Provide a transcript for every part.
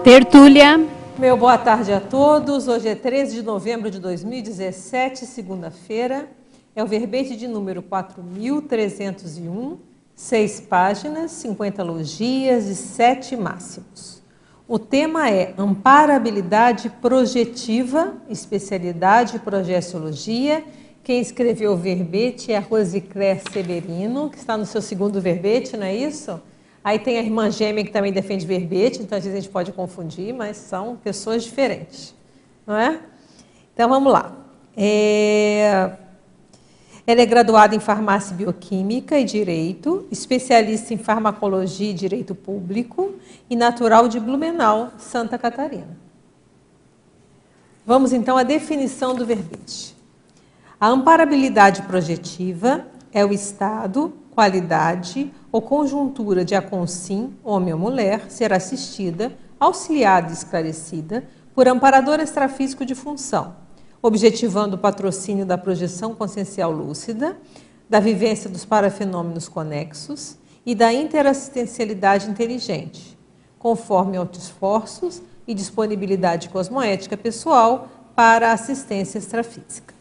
Tertúlia. Meu boa tarde a todos. Hoje é 13 de novembro de 2017, segunda-feira. É o verbete de número 4.301, 6 páginas, 50 logias e 7 máximos. O tema é Amparabilidade Projetiva, especialidade Projeciologia. Quem escreveu o verbete é a Rosicléia Severino, que está no seu segundo verbete, não é isso? Aí tem a irmã gêmea que também defende verbete, então às vezes a gente pode confundir, mas são pessoas diferentes, não é? Então vamos lá. Ela é graduada em Farmácia Bioquímica e Direito, especialista em Farmacologia e Direito Público e natural de Blumenau, Santa Catarina. Vamos então à definição do verbete. A amparabilidade projetiva é o estado, qualidade ou conjuntura de a consim, homem ou mulher, ser assistida, auxiliada e esclarecida por amparador extrafísico de função, objetivando o patrocínio da projeção consciencial lúcida, da vivência dos parafenômenos conexos e da interassistencialidade inteligente, conforme autoesforços e disponibilidade cosmoética pessoal para a assistência extrafísica.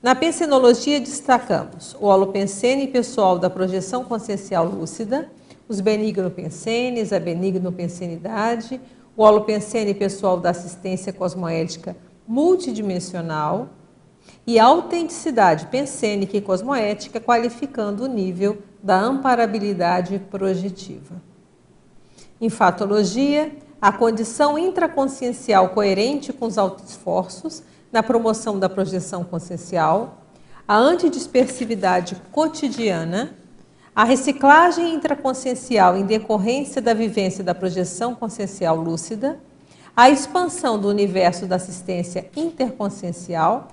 Na pensenologia destacamos o holopensene pessoal da projeção consciencial lúcida, os benigno-pensenes, a benigno-pensenidade, o holopensene pessoal da assistência cosmoética multidimensional e a autenticidade pensênica e cosmoética, qualificando o nível da amparabilidade projetiva. Em fatologia, a condição intraconsciencial coerente com os autoesforços na promoção da projeção consciencial, a antidispersividade cotidiana, a reciclagem intraconsciencial em decorrência da vivência da projeção consciencial lúcida, a expansão do universo da assistência interconsciencial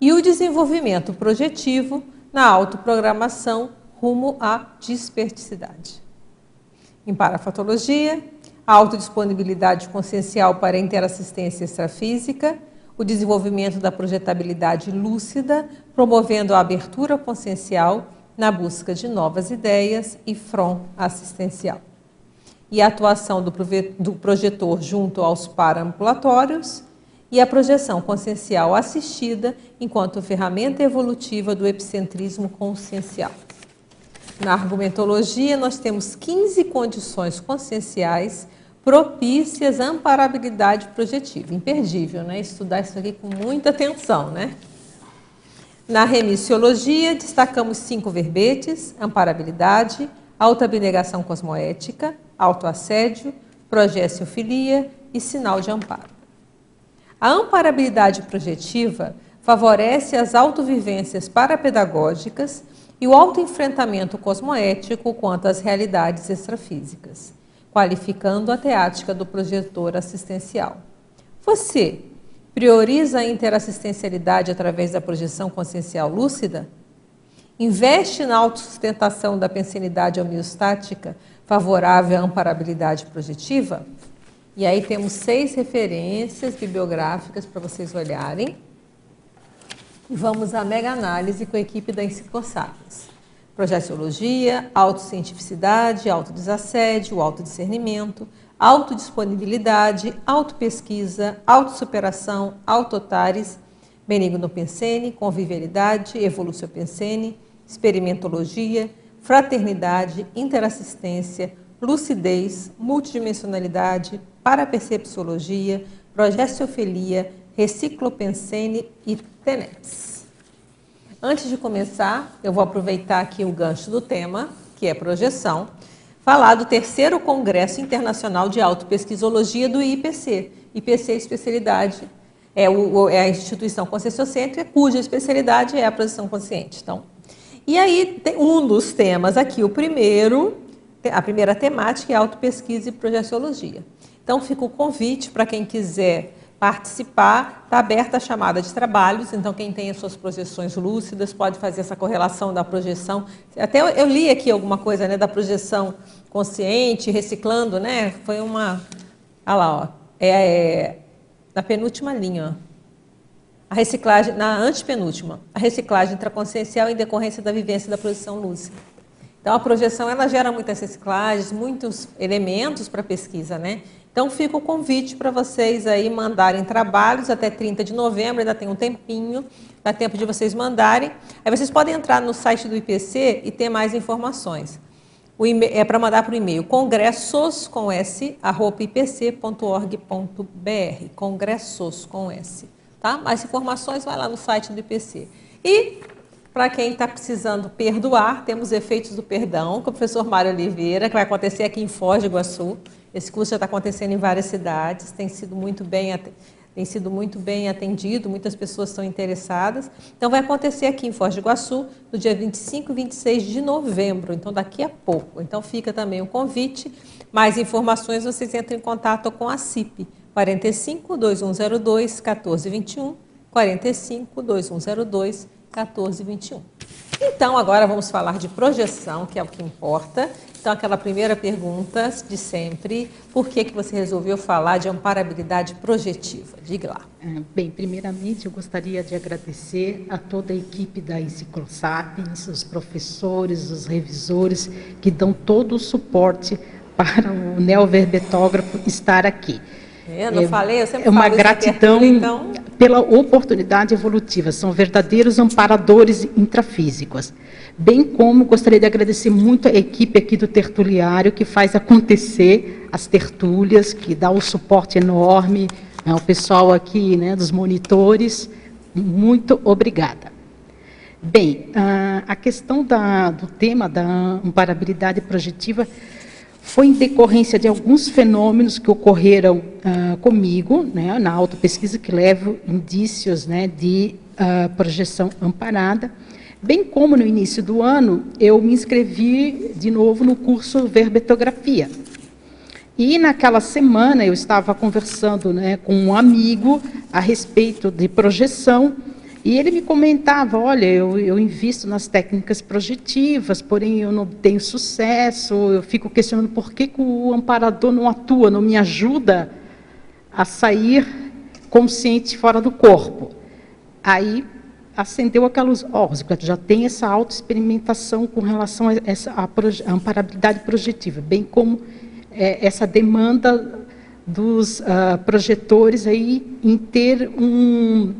e o desenvolvimento projetivo na autoprogramação rumo à disperticidade. Em parafatologia, a autodisponibilidade consciencial para a interassistência extrafísica, o desenvolvimento da projetabilidade lúcida, promovendo a abertura consciencial na busca de novas ideias e front assistencial. E a atuação do projetor junto aos paraambulatórios e a projeção consciencial assistida enquanto ferramenta evolutiva do epicentrismo consciencial. Na argumentologia, nós temos 15 condições conscienciais propícias à amparabilidade projetiva. Imperdível, né? Estudar isso aqui com muita atenção, né? Na remissiologia, destacamos 5 verbetes: amparabilidade, autoabnegação cosmoética, autoassédio, progessiofilia e sinal de amparo. A amparabilidade projetiva favorece as autovivências parapedagógicas e o autoenfrentamento cosmoético quanto às realidades extrafísicas, qualificando a teática do projetor assistencial. Você prioriza a interassistencialidade através da projeção consciencial lúcida? Investe na autossustentação da pensenidade homeostática favorável à amparabilidade projetiva? E aí temos 6 referências bibliográficas para vocês olharem. E vamos à mega análise com a equipe da Enciclosapiens. Projeciologia, autocientificidade, autodesassédio, autodiscernimento, autodisponibilidade, autopesquisa, autossuperação, autotares, benigno-pensene, convivialidade, evolucio-pensene, experimentologia, fraternidade, interassistência, lucidez, multidimensionalidade, parapercepciologia, progessiofilia, reciclopensene e tenetes. Antes de começar, eu vou aproveitar aqui o gancho do tema, que é projeção, falar do 3º Congresso Internacional de Autopesquisologia do IPC. IPC é especialidade, é a instituição conscienciocêntrica, cuja especialidade é a projeção consciente. Então, e aí, tem um dos temas aqui, a primeira temática é autopesquisa e projeciologia. Então, fica o convite para quem quiser participar, está aberta a chamada de trabalhos, então quem tem as suas projeções lúcidas pode fazer essa correlação da projeção. Até eu li aqui alguma coisa, né, da projeção consciente, reciclando, né? Foi uma... Olha lá, ó. Na penúltima linha, ó. A reciclagem, na antepenúltima, a reciclagem intraconsciencial em decorrência da vivência da projeção lúcida. Então, a projeção ela gera muitas reciclagens, muitos elementos para pesquisa, né? Então fica o convite para vocês aí mandarem trabalhos até 30 de novembro, ainda tem um tempinho, dá tempo de vocês mandarem. Aí vocês podem entrar no site do IPC e ter mais informações. É para mandar para o e-mail congressos@ipc.org.br, congressos com S, tá? Mais informações vai lá no site do IPC. E para quem está precisando perdoar, temos Efeitos do Perdão, com o professor Mário Oliveira, que vai acontecer aqui em Foz do Iguaçu. Esse curso já está acontecendo em várias cidades, tem sido muito bem atendido, muitas pessoas estão interessadas. Então, vai acontecer aqui em Foz do Iguaçu, no dia 25 e 26 de novembro, então daqui a pouco. Então, fica também o convite. Mais informações, vocês entram em contato com a CIP, 45-2102-1421, 45-2102-1421. Então, agora vamos falar de projeção, que é o que importa. Então, aquela primeira pergunta de sempre, por que você resolveu falar de amparabilidade projetiva? Diga lá. Bem, primeiramente eu gostaria de agradecer a toda a equipe da Enciclosapiens, os professores, os revisores, que dão todo o suporte para o neoverbetógrafo estar aqui. Eu falei, eu sempre falo uma gratidão então... pela oportunidade evolutiva, são verdadeiros amparadores intrafísicos. Bem como gostaria de agradecer muito a equipe aqui do Tertuliário, que faz acontecer as tertúlias, que dá um suporte enorme, o pessoal aqui, né, dos monitores, muito obrigada. Bem, a questão do tema da amparabilidade projetiva foi em decorrência de alguns fenômenos que ocorreram comigo, né, na autopesquisa, que levo indícios, né, de projeção amparada, bem como no início do ano eu me inscrevi de novo no curso Verbetografia. E naquela semana eu estava conversando, né, com um amigo a respeito de projeção, e ele me comentava, olha, eu invisto nas técnicas projetivas, porém eu não tenho sucesso, eu fico questionando por que o amparador não atua, não me ajuda a sair consciente fora do corpo. Aí acendeu aquela luz, já tem essa autoexperimentação com relação a essa amparabilidade projetiva, bem como essa demanda dos projetores aí em ter um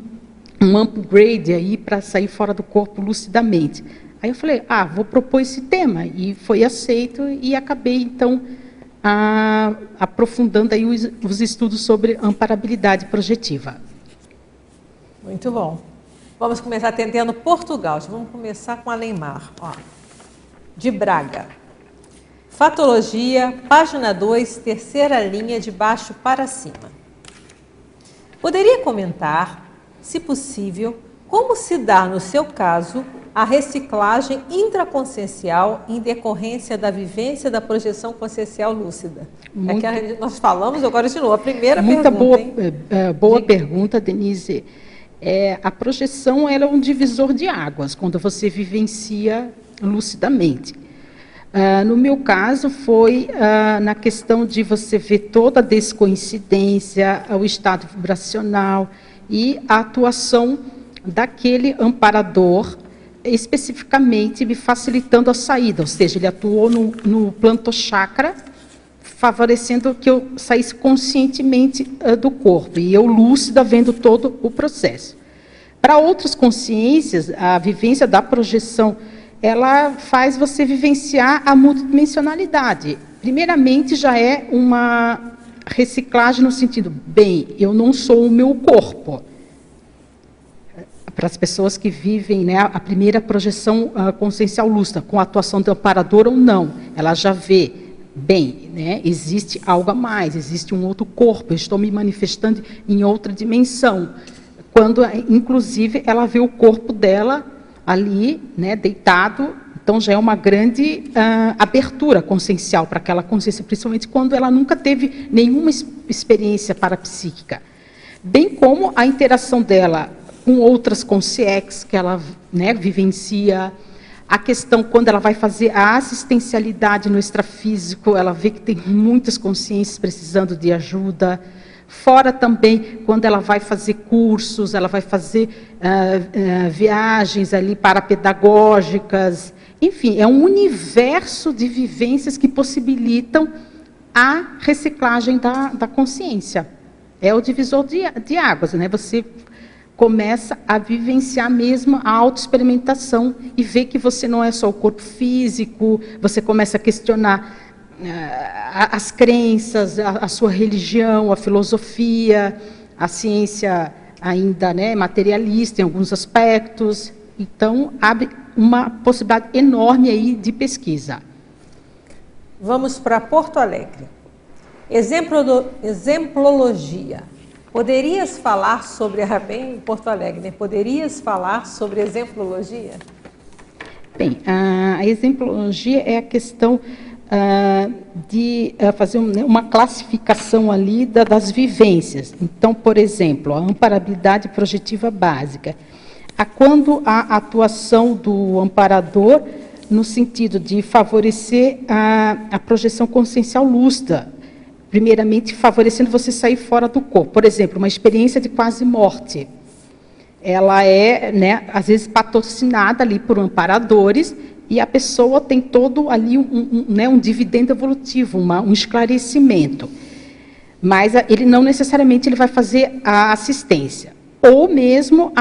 upgrade aí para sair fora do corpo lucidamente. Aí eu falei, vou propor esse tema, e foi aceito, e acabei, então, aprofundando aí os estudos sobre amparabilidade projetiva. Muito bom. Vamos começar atendendo Portugal. Vamos começar com a Leimar, de Braga. Fatologia, página 2, terceira linha, de baixo para cima. Poderia comentar, se possível, como se dá, no seu caso, a reciclagem intraconsciencial em decorrência da vivência da projeção consciencial lúcida? Nós falamos agora de novo, a primeira pergunta. Boa pergunta, Denise. A projeção ela é um divisor de águas, quando você vivencia lucidamente. No meu caso, foi na questão de você ver toda a descoincidência, o estado vibracional e a atuação daquele amparador, especificamente me facilitando a saída, ou seja, ele atuou no plantochakra, favorecendo que eu saísse conscientemente do corpo, e eu lúcida vendo todo o processo. Para outras consciências, a vivência da projeção, ela faz você vivenciar a multidimensionalidade. Primeiramente, já é uma reciclagem no sentido, bem, eu não sou o meu corpo. Para as pessoas que vivem, né, a primeira projeção consciencial lúcida, com a atuação do amparador ou não, ela já vê, bem, né, existe algo a mais, existe um outro corpo, eu estou me manifestando em outra dimensão. Quando, inclusive, ela vê o corpo dela ali, né, deitado, então já é uma grande abertura consciencial para aquela consciência, principalmente quando ela nunca teve nenhuma experiência parapsíquica. Bem como a interação dela com outras consciências que ela, né, vivencia. A questão, quando ela vai fazer a assistencialidade no extrafísico, ela vê que tem muitas consciências precisando de ajuda. Fora também, quando ela vai fazer cursos, ela vai fazer viagens ali parapedagógicas. Enfim, é um universo de vivências que possibilitam a reciclagem da consciência. É o divisor de águas, né? Você começa a vivenciar mesmo a autoexperimentação e ver que você não é só o corpo físico, você começa a questionar as crenças, a sua religião, a filosofia, a ciência ainda, né, materialista em alguns aspectos. Então, abre uma possibilidade enorme aí de pesquisa. Vamos para Porto Alegre. Exemplologia. Poderias falar sobre, bem Porto Alegre, né? Poderias falar sobre exemplologia? Bem, a exemplologia é a questão de fazer uma classificação ali das vivências. Então, por exemplo, a amparabilidade projetiva básica. Quando a atuação do amparador no sentido de favorecer a projeção consciencial lúcida, primeiramente favorecendo você sair fora do corpo. Por exemplo, uma experiência de quase morte. Ela é, né, às vezes, patrocinada ali por amparadores e a pessoa tem todo ali um dividendo evolutivo, um esclarecimento. Mas ele não necessariamente ele vai fazer a assistência. Ou mesmo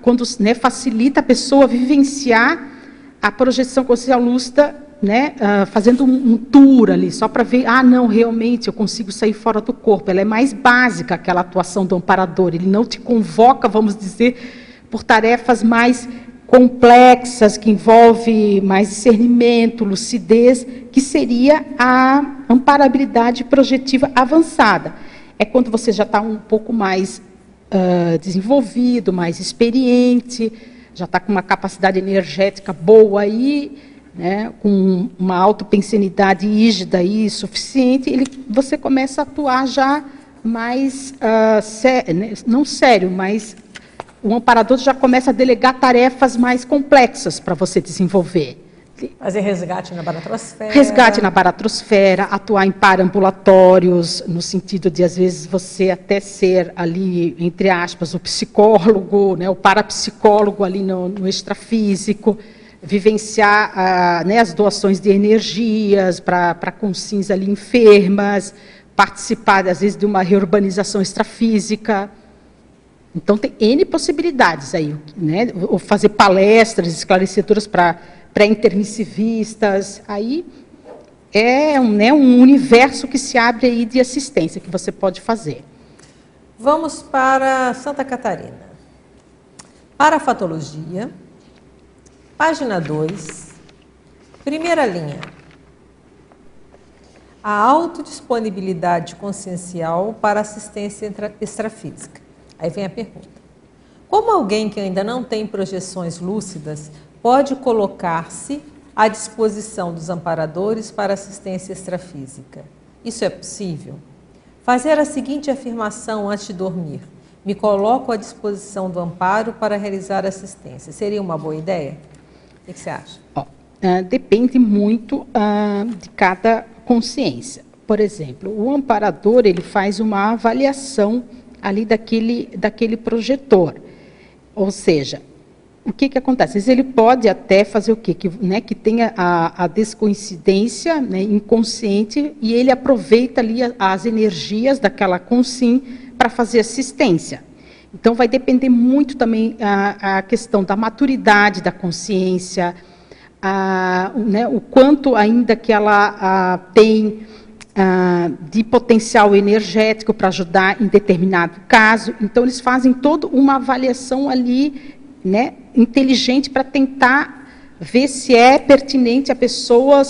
quando, né, facilita a pessoa vivenciar a projeção consciencial lúcida, né, fazendo um tour ali, só para ver, não, realmente eu consigo sair fora do corpo. Ela é mais básica, aquela atuação do amparador. Ele não te convoca, vamos dizer, por tarefas mais complexas, que envolve mais discernimento, lucidez, que seria a amparabilidade projetiva avançada. É quando você já está um pouco mais desenvolvido, mais experiente, já está com uma capacidade energética boa aí, né, com uma autopensenidade rígida e suficiente, você começa a atuar já mais, não sério, mas o amparador já começa a delegar tarefas mais complexas para você desenvolver. Fazer resgate na baratrosfera. Resgate na baratrosfera, atuar em paraambulatórios, no sentido de, às vezes, você até ser ali, entre aspas, o psicólogo, né, o parapsicólogo ali no extrafísico, vivenciar né, as doações de energias para consciências ali enfermas, participar, às vezes, de uma reurbanização extrafísica. Então, tem N possibilidades aí, né? Ou fazer palestras esclarecedoras para intermissivistas. Aí é um universo que se abre aí de assistência que você pode fazer. Vamos para Santa Catarina. Parafatologia, página 2, primeira linha. A autodisponibilidade consciencial para assistência extrafísica. Aí vem a pergunta. Como alguém que ainda não tem projeções lúcidas pode colocar-se à disposição dos amparadores para assistência extrafísica? Isso é possível? Fazer a seguinte afirmação antes de dormir. Me coloco à disposição do amparo para realizar assistência. Seria uma boa ideia? O que você acha? Depende muito de cada consciência. Por exemplo, o amparador ele faz uma avaliação ali daquele projetor. Ou seja, o que acontece? Às vezes ele pode até fazer o quê? Que tenha a descoincidência, né, inconsciente, e ele aproveita ali as energias daquela consciência para fazer assistência. Então, vai depender muito também a questão da maturidade da consciência, né, o quanto ainda que ela tem de potencial energético para ajudar em determinado caso. Então, eles fazem toda uma avaliação ali, né, inteligente para tentar ver se é pertinente a pessoa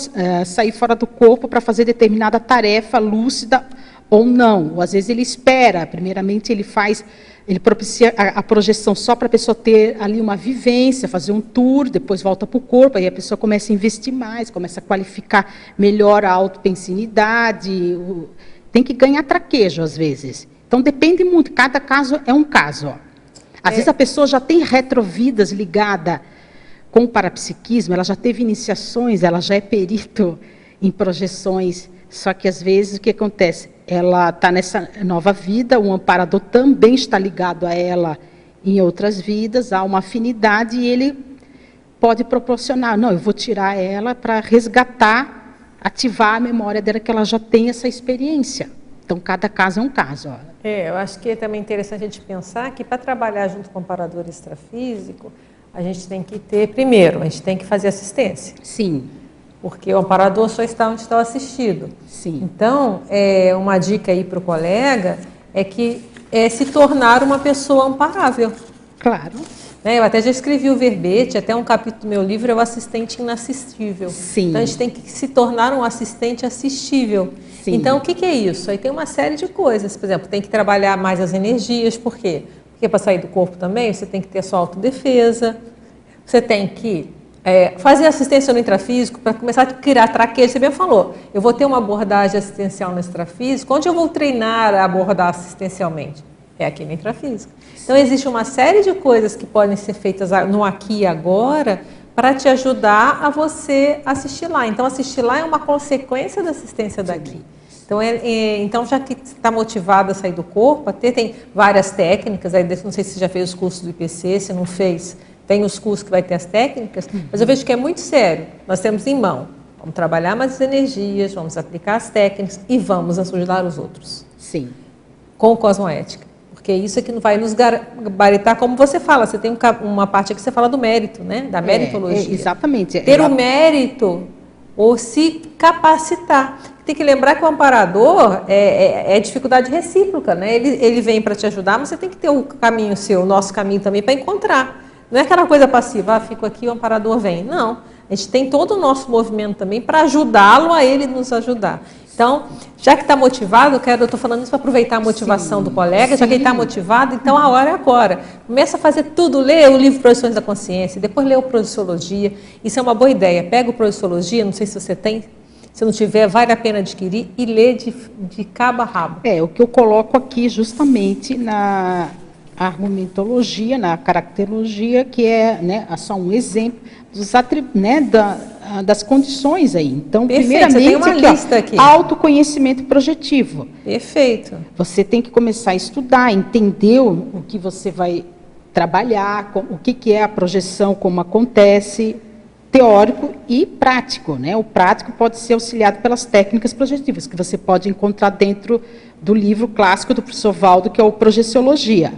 sair fora do corpo para fazer determinada tarefa lúcida ou não. Ou, às vezes, ele espera, primeiramente ele propicia a projeção só para a pessoa ter ali uma vivência, fazer um tour, depois volta para o corpo, aí a pessoa começa a investir mais, começa a qualificar melhor a autopensinidade, tem que ganhar traquejo às vezes. Então depende muito, cada caso é um caso. Às vezes a pessoa já tem retrovidas ligada com o parapsiquismo, ela já teve iniciações, ela já é perito em projeções, só que às vezes o que acontece? Ela está nessa nova vida, o amparador também está ligado a ela em outras vidas, há uma afinidade e ele pode proporcionar, não, eu vou tirar ela para resgatar ativar a memória dela, que ela já tem essa experiência. Então, cada caso é um caso. Ó. Eu acho que é também interessante a gente pensar que para trabalhar junto com o amparador extrafísico, a gente tem que ter, primeiro, a gente tem que fazer assistência. Sim. Porque o amparador só está onde está o assistido. Sim. Então, uma dica aí para o colega é que se tornar uma pessoa amparável. Claro. Eu até já escrevi o verbete, até um capítulo do meu livro é o assistente inassistível. Sim. Então, a gente tem que se tornar um assistente assistível. Sim. Então, o que é isso? Aí tem uma série de coisas. Por exemplo, tem que trabalhar mais as energias. Por quê? Porque para sair do corpo também, você tem que ter a sua autodefesa. Você tem que fazer assistência no intrafísico para começar a criar traquejo. Você bem falou, eu vou ter uma abordagem assistencial no extrafísico. Onde eu vou treinar a abordar assistencialmente? É aqui no intrafísico. Então, existe uma série de coisas que podem ser feitas no aqui e agora para te ajudar a você assistir lá. Então, assistir lá é uma consequência da assistência daqui. Então, então já que está motivado a sair do corpo, tem várias técnicas, aí não sei se você já fez os cursos do IPC, se não fez, tem os cursos que vai ter as técnicas, mas eu vejo que é muito sério. Nós temos em mão, vamos trabalhar mais as energias, vamos aplicar as técnicas e vamos ajudar os outros. Sim. Com cosmoética. Porque isso é que vai nos gabaritar, como você fala, você tem uma parte aqui que você fala do mérito, né? Da meritologia. Exatamente. Ter o mérito ou se capacitar. Tem que lembrar que o amparador é dificuldade recíproca, né? Ele vem para te ajudar, mas você tem que ter o caminho seu, o nosso caminho também para encontrar. Não é aquela coisa passiva, fico aqui, o amparador vem. Não, a gente tem todo o nosso movimento também para ajudá-lo a ele nos ajudar. Então, já que está motivado, eu estou falando isso para aproveitar a motivação do colega, já que ele está motivado, então a hora é agora. Começa a fazer tudo, lê o livro Projeções da Consciência, depois lê o Projeciologia. Isso é uma boa ideia. Pega o Projeciologia, não sei se você tem, se não tiver, vale a pena adquirir e lê de cabo a rabo. O que eu coloco aqui justamente na argumentologia, na caracterologia, que é só um exemplo dos das condições aí. Então, Perfeito, primeiramente, tem uma lista aqui. Autoconhecimento projetivo. Perfeito. Você tem que começar a estudar, entender o que você vai trabalhar, o que é a projeção, como acontece, teórico e prático, né? O prático pode ser auxiliado pelas técnicas projetivas, que você pode encontrar dentro do livro clássico do professor Valdo, que é o Projeciologia.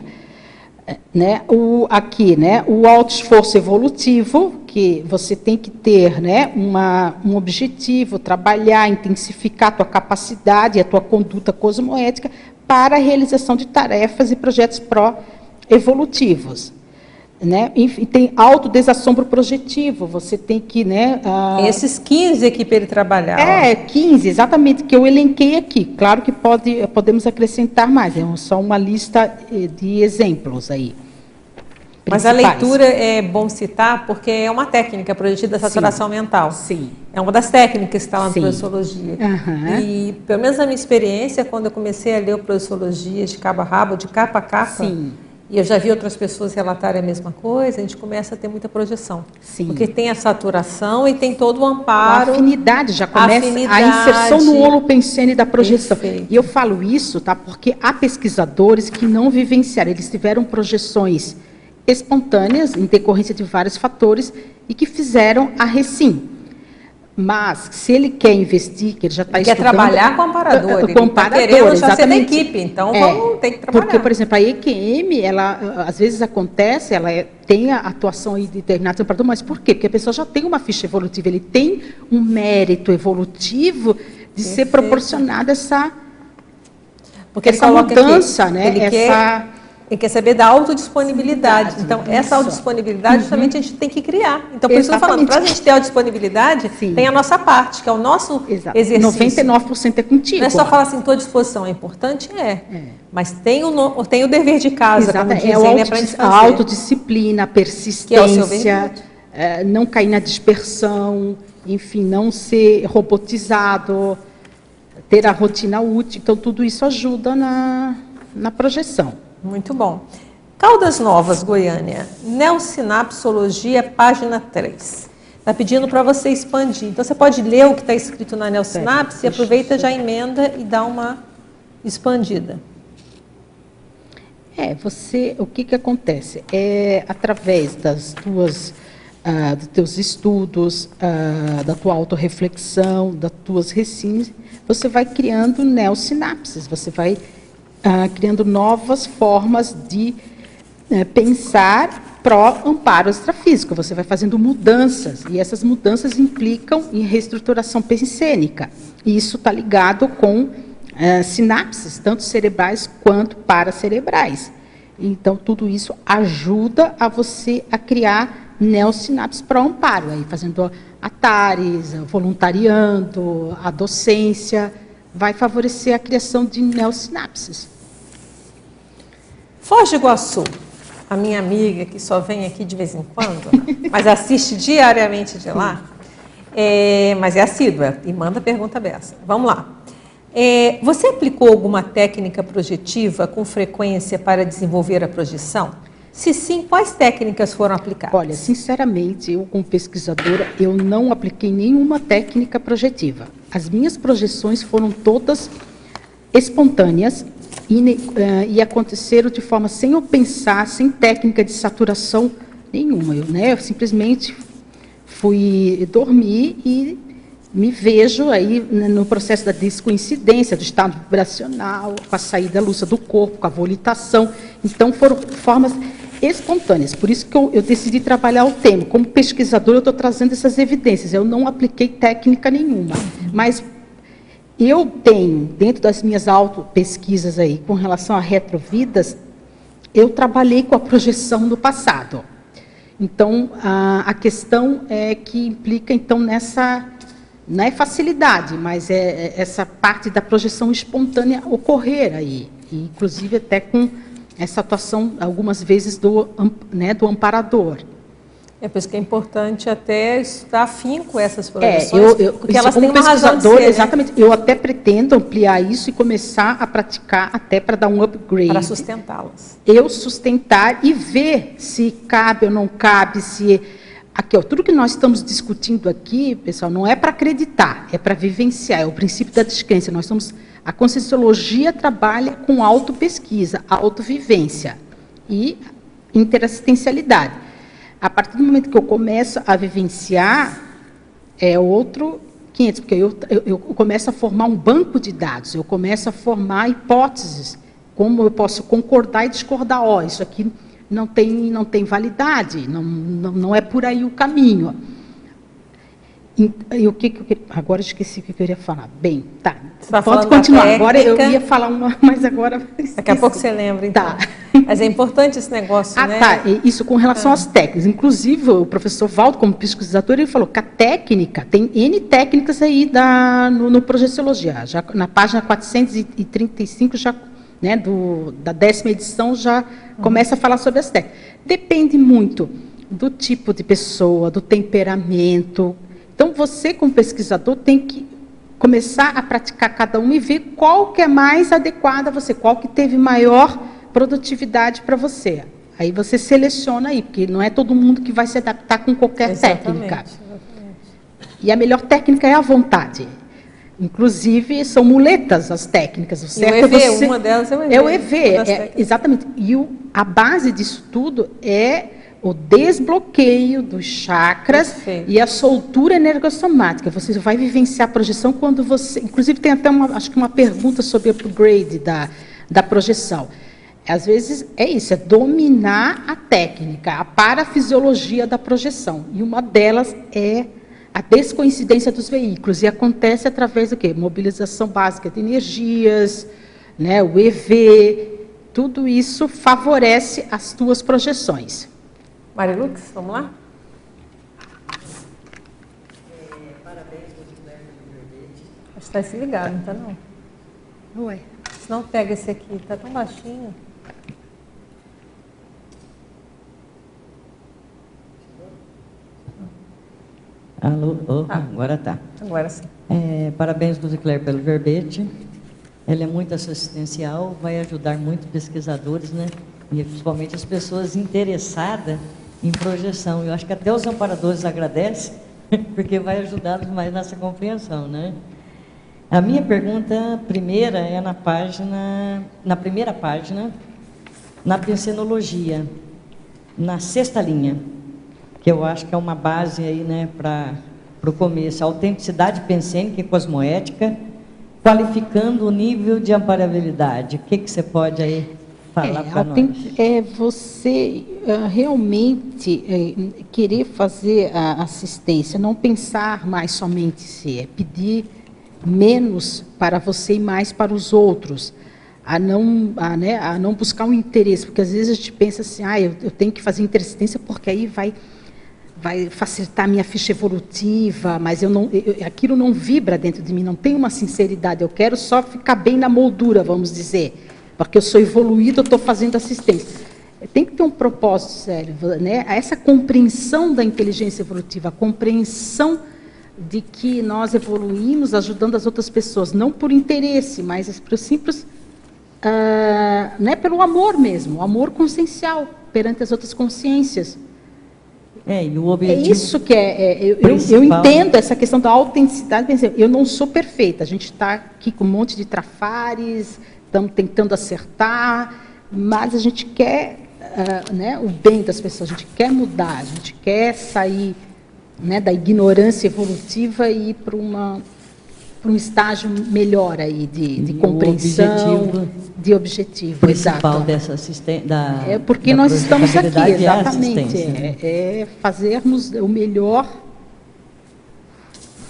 O auto-esforço evolutivo, que você tem que ter um objetivo, trabalhar, intensificar a tua capacidade, a tua conduta cosmoética para a realização de tarefas e projetos pró-evolutivos. E tem autodesassombro projetivo, você tem que... Esses 15 aqui para ele trabalhar. 15, exatamente, que eu elenquei aqui. Claro que podemos acrescentar mais, é só uma lista de exemplos aí. Mas a leitura é bom citar, porque é uma técnica projetiva da saturação mental. Sim. É uma das técnicas que está lá na Projeciologia. Uhum. E, pelo menos na minha experiência, quando eu comecei a ler o Projeciologia de cabo a rabo, de capa a capa... Sim. E eu já vi outras pessoas relatarem a mesma coisa, a gente começa a ter muita projeção. Sim. Porque tem a saturação e tem todo o amparo. A afinidade, já começa a inserção no holopensene da projeção. Perfeito. E eu falo isso, porque há pesquisadores que não vivenciaram, eles tiveram projeções espontâneas, em decorrência de vários fatores, e que fizeram a recim. Mas, se ele quer investir, que ele já está estudando... Quer trabalhar com o amparador. Com o amparador, querendo já ser da equipe, então vamos ter que trabalhar. Porque, por exemplo, a EQM, ela, às vezes acontece, ela tem a atuação em determinados amparadores, mas por quê? Porque a pessoa já tem uma ficha evolutiva, ele tem um mérito evolutivo de ser proporcionada essa mudança, Ele quer saber da autodisponibilidade. Então, essa autodisponibilidade, justamente, a gente tem que criar. Então, por isso que eu estou falando, para a gente ter autodisponibilidade, tem a nossa parte, que é o nosso exercício. 99% é contigo. Não é só falar assim, estou à disposição, é importante? Mas tem o dever de casa, como dizem, para a gente fazer. A autodisciplina, a persistência, não cair na dispersão, enfim, não ser robotizado, ter a rotina útil. Então, tudo isso ajuda na projeção. Muito bom. Caldas Novas, Goiânia. Neosinapsologia, página 3. Está pedindo para você expandir. Então, você pode ler o que está escrito na neosinapse e aproveita, já emenda e dá uma expandida. O que acontece? Através das duas dos teus estudos, da tua autorreflexão, das tuas recinas, você vai criando neossinapses, você vai criando novas formas de pensar pró-amparo extrafísico. Você vai fazendo mudanças, e essas mudanças implicam em reestruturação pensênica. E isso está ligado com sinapses, tanto cerebrais quanto paracerebrais. Então, tudo isso ajuda a você a criar neossinapses pró-amparo, aí fazendo atares, voluntariando, a docência, vai favorecer a criação de neossinapses. Foz do Iguaçu, a minha amiga que só vem aqui de vez em quando, mas assiste diariamente de lá, mas é assídua e manda pergunta dessa. Vamos lá. Você aplicou alguma técnica projetiva com frequência para desenvolver a projeção? Se sim, quais técnicas foram aplicadas? Olha, sinceramente, eu como pesquisadora, eu não apliquei nenhuma técnica projetiva. As minhas projeções foram todas espontâneas e aconteceram de forma sem eu pensar, sem técnica de saturação nenhuma. Eu simplesmente fui dormir e me vejo aí no processo da descoincidência, do estado vibracional, com a saída lúcida do corpo, com a volitação. Então, foram formas espontâneas. Por isso que eu decidi trabalhar o tema. Como pesquisadora, eu estou trazendo essas evidências. Eu não apliquei técnica nenhuma. Mas eu tenho, dentro das minhas auto-pesquisas aí, com relação a retrovidas, eu trabalhei com a projeção do passado. Então, a questão é que implica, então, nessa... Não é facilidade, mas é essa parte da projeção espontânea ocorrer aí. E, inclusive, até com essa atuação, algumas vezes, do amparador. É por isso que é importante até estudar afinco essas projeções, porque elas têm uma razão de ser, exatamente. Eu até pretendo ampliar isso e começar a praticar até para dar um upgrade. Para sustentá-las. Eu sustentar e ver se cabe ou não cabe, se... Aqui, tudo que nós estamos discutindo aqui, pessoal, não é para acreditar, é para vivenciar, é o princípio da descrença. A Conscienciologia trabalha com autopesquisa, autovivência e interassistencialidade. A partir do momento que eu começo a vivenciar, é outro 500, porque eu começo a formar um banco de dados, eu começo a formar hipóteses, como eu posso concordar e discordar. Isso aqui não tem validade, não é por aí o caminho. E o que agora esqueci o que eu queria falar. Bem, tá. Pode continuar. Agora eu ia falar uma, mas agora esqueci. Daqui a pouco você lembra, então. Tá. Mas é importante esse negócio, né? Tá. Isso com relação às técnicas. Inclusive, o professor Valdo, como pesquisador, ele falou que a técnica, tem N técnicas aí no Projeciologia. Já na página 435, já, né, da 10ª edição, já começa a falar sobre as técnicas. Depende muito do tipo de pessoa, do temperamento. Então, você, como pesquisador, tem que começar a praticar cada um e ver qual que é mais adequada a você, qual que teve maior produtividade para você. Aí você seleciona aí, porque não é todo mundo que vai se adaptar com qualquer técnica. Exatamente. E a melhor técnica é a vontade. Inclusive, são muletas as técnicas. O certo o EV, uma delas é o EV. É o EV, exatamente. E a base disso tudo é o desbloqueio dos chakras. Perfeito. E a soltura energossomática. Você vai vivenciar a projeção quando você... Inclusive, tem até acho que uma pergunta sobre upgrade da projeção. Às vezes, é isso, é dominar a técnica, a parafisiologia da projeção. E uma delas é a descoincidência dos veículos. E acontece através do quê? Mobilização básica de energias, né, o EV. Tudo isso favorece as tuas projeções. Marilux, vamos lá? Parabéns, doutor Verbete. Acho que está desligado, não está não? Ué. Se não, pega esse aqui, está tão baixinho. Alô? Agora tá. Agora sim. Parabéns, doutor Claire, pelo verbete. Ele é muito assistencial, vai ajudar muito pesquisadores, né? E principalmente as pessoas interessadas em projeção. Eu acho que até os amparadores agradecem, porque vai ajudá-los mais nessa compreensão, né? A minha pergunta primeira é na primeira página, na pensenologia, na 6ª linha. que eu acho que é uma base aí, né, para o começo. Autenticidade pensênica e cosmoética, qualificando o nível de amparabilidade. O que você pode aí falar para nós? É você realmente querer fazer a assistência, não pensar mais somente se pedir menos para você e mais para os outros, a não buscar um interesse, porque às vezes a gente pensa assim, eu tenho que fazer interassistência porque aí vai facilitar a minha ficha evolutiva, mas aquilo não vibra dentro de mim, não tem uma sinceridade, eu quero só ficar bem na moldura, vamos dizer, porque eu sou evoluído, eu estou fazendo assistência. Tem que ter um propósito sério, né? Essa compreensão da inteligência evolutiva, a compreensão de que nós evoluímos ajudando as outras pessoas, não por interesse, mas por simples, né, pelo amor mesmo, o amor consciencial perante as outras consciências. E o objetivo isso que eu entendo essa questão da autenticidade. Eu não sou perfeita, a gente está aqui com um monte de trafares, estamos tentando acertar, mas a gente quer né, o bem das pessoas, a gente quer mudar, a gente quer sair, né, da ignorância evolutiva e ir para um estágio melhor aí de compreensão, de objetivo. Principal exato. Dessa assistência. Porque nós estamos aqui, exatamente. Fazermos o melhor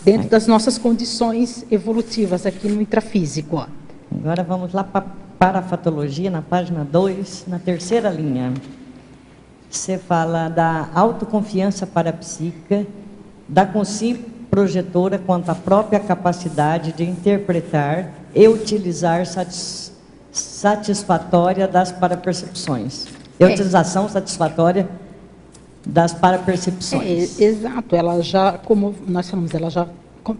dentro das nossas condições evolutivas aqui no intrafísico. Ó. Agora vamos lá para a parafatologia, na página 2, na terceira linha. Você fala da autoconfiança parapsíquica, da consciência projetora quanto à própria capacidade de interpretar e utilizar satisfatória das parapercepções. Utilização satisfatória das parapercepções. Exato. Ela já, como nós falamos, ela já,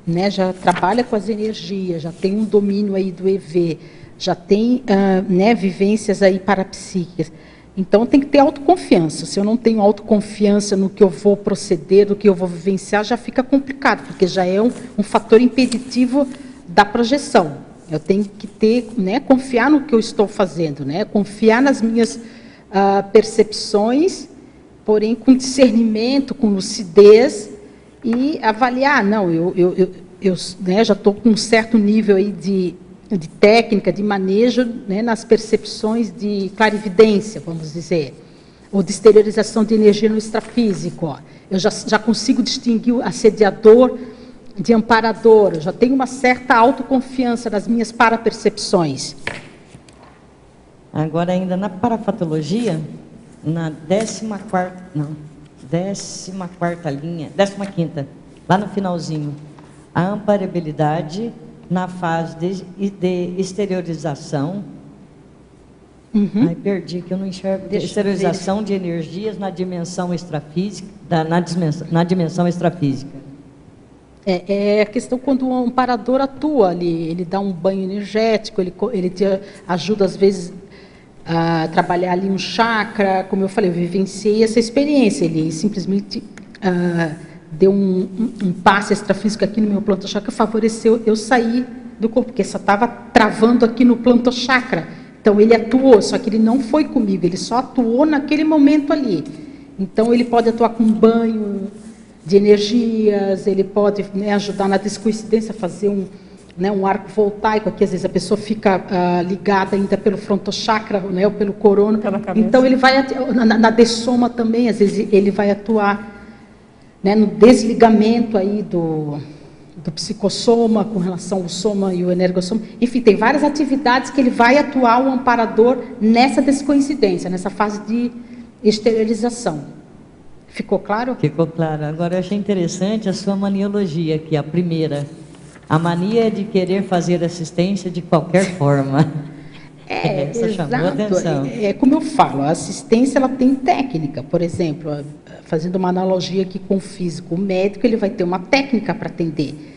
né, já trabalha com as energias, já tem um domínio aí do EV, já tem né, vivências aí parapsíquicas. Então, tem que ter autoconfiança. Se eu não tenho autoconfiança no que eu vou proceder, no que eu vou vivenciar, já fica complicado, porque já é um fator impeditivo da projeção. Eu tenho que ter, né, confiar no que eu estou fazendo, né, confiar nas minhas percepções, porém com discernimento, com lucidez, e avaliar, não, eu né, já estou com um certo nível aí de técnica, de manejo, né, nas percepções de clarividência, vamos dizer, ou de exteriorização de energia no extrafísico. Ó. Eu já consigo distinguir o assediador de amparador, eu já tenho uma certa autoconfiança nas minhas parapercepções. Agora, ainda na parafatologia, na 14ª linha, 15ª, lá no finalzinho, a amparabilidade na fase de exteriorização. Aí perdi, que eu não enxergo. Exteriorização de energias na dimensão extrafísica, na dimensão extrafísica. É a questão quando o amparador atua ali, ele dá um banho energético, ele te ajuda às vezes a trabalhar ali um chakra, como eu falei, eu vivenciei essa experiência, ele simplesmente deu um passe extrafísico aqui no meu plantochakra, favoreceu eu sair do corpo, porque só estava travando aqui no plantochakra. Então, ele atuou, só que ele não foi comigo, ele só atuou naquele momento ali. Então, ele pode atuar com banho de energias, ele pode, né, ajudar na descoincidência, fazer um arco voltaico, aqui às vezes a pessoa fica ligada ainda pelo frontochakra, né, ou pelo corona. Então, ele vai, na dessoma também, às vezes ele vai atuar, né, no desligamento aí do psicossoma com relação ao soma e o energossoma. Enfim, tem várias atividades que ele vai atuar, o amparador, nessa descoincidência, nessa fase de exteriorização. Ficou claro? Ficou claro. Agora, eu achei interessante a sua maniologia aqui, a primeira. A mania de querer fazer assistência de qualquer forma. Essa chamou a atenção. Como eu falo, a assistência ela tem técnica. Por exemplo, fazendo uma analogia aqui com o físico, o médico ele vai ter uma técnica para atender.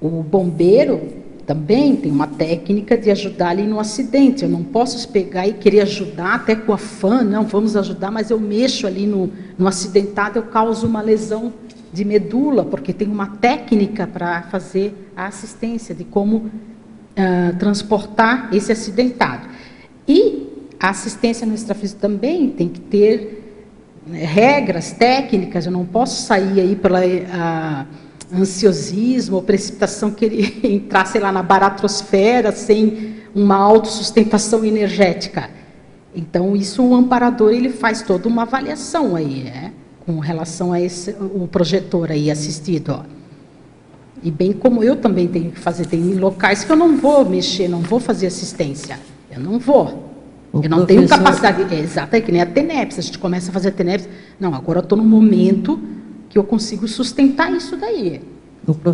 O bombeiro também tem uma técnica de ajudar ali no acidente. Eu não posso pegar e querer ajudar até com afã, não, vamos ajudar, mas eu mexo ali no acidentado, eu causo uma lesão de medula, porque tem uma técnica para fazer a assistência, de como transportar esse acidentado. E a assistência no extrafísico também tem que ter regras técnicas, eu não posso sair aí pela ansiosismo ou precipitação que ele entrar, sei lá, na baratrosfera sem uma autossustentação energética. Então, isso o amparador ele faz toda uma avaliação aí, com relação a o projetor aí assistido. Ó. E bem como eu também tenho que fazer, tem locais que eu não vou mexer, não vou fazer assistência. Eu não vou. Eu não tenho capacidade. Exato, é que nem a TENEPS. A gente começa a fazer a TENEPS. Não, agora eu estou no momento que eu consigo sustentar isso daí.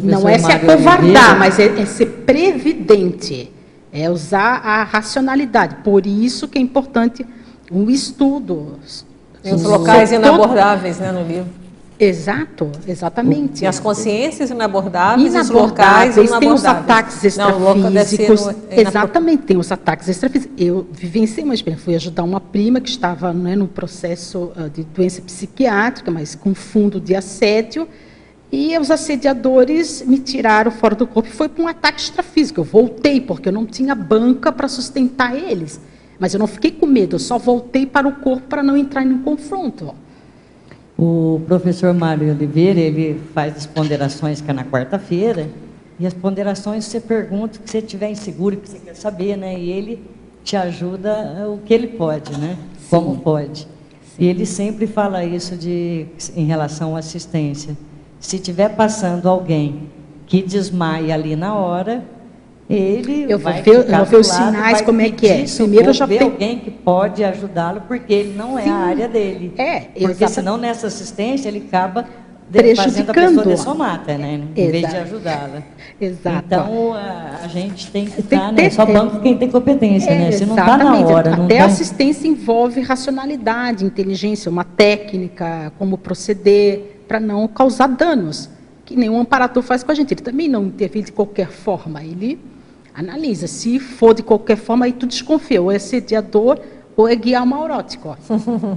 Não é se acovardar, mas é ser previdente. É usar a racionalidade. Por isso que é importante um estudo. Tem os locais inabordáveis, né, no livro. Exato, exatamente. E as consciências inabordáveis e os locais inabordáveis. Tem os ataques extrafísicos. Exatamente, tem os ataques extrafísicos. Eu vivenciei uma experiência, fui ajudar uma prima que estava no processo de doença psiquiátrica, mas com fundo de assédio, e os assediadores me tiraram fora do corpo e foi para um ataque extrafísico. Eu voltei, porque eu não tinha banca para sustentar eles. Mas eu não fiquei com medo, eu só voltei para o corpo para não entrar em confronto. O professor Mário Oliveira, ele faz as ponderações que é na quarta-feira, e as ponderações você pergunta o que você estiver inseguro, o que você quer saber, né? E ele te ajuda o que ele pode, né? Sim. Como pode. Sim. E ele sempre fala isso em relação à assistência. Se estiver passando alguém que desmaia ali na hora, ele eu vou ver os sinais, como é que é. Primeiro eu já ver alguém que pode ajudá-lo, porque ele não é a área dele. Porque senão nessa assistência ele acaba fazendo a pessoa dessomata, né? Em vez de ajudá-la. Exato. Então a gente tem que estar, né? Só banco quem tem competência, né? Se não está na hora. Até a assistência envolve racionalidade, inteligência, uma técnica, como proceder, para não causar danos, que nenhum amparador faz com a gente. Ele também não intervém de qualquer forma, ele analisa. Se for de qualquer forma, aí tu desconfia, ou é assediador ou é guia almaurótico,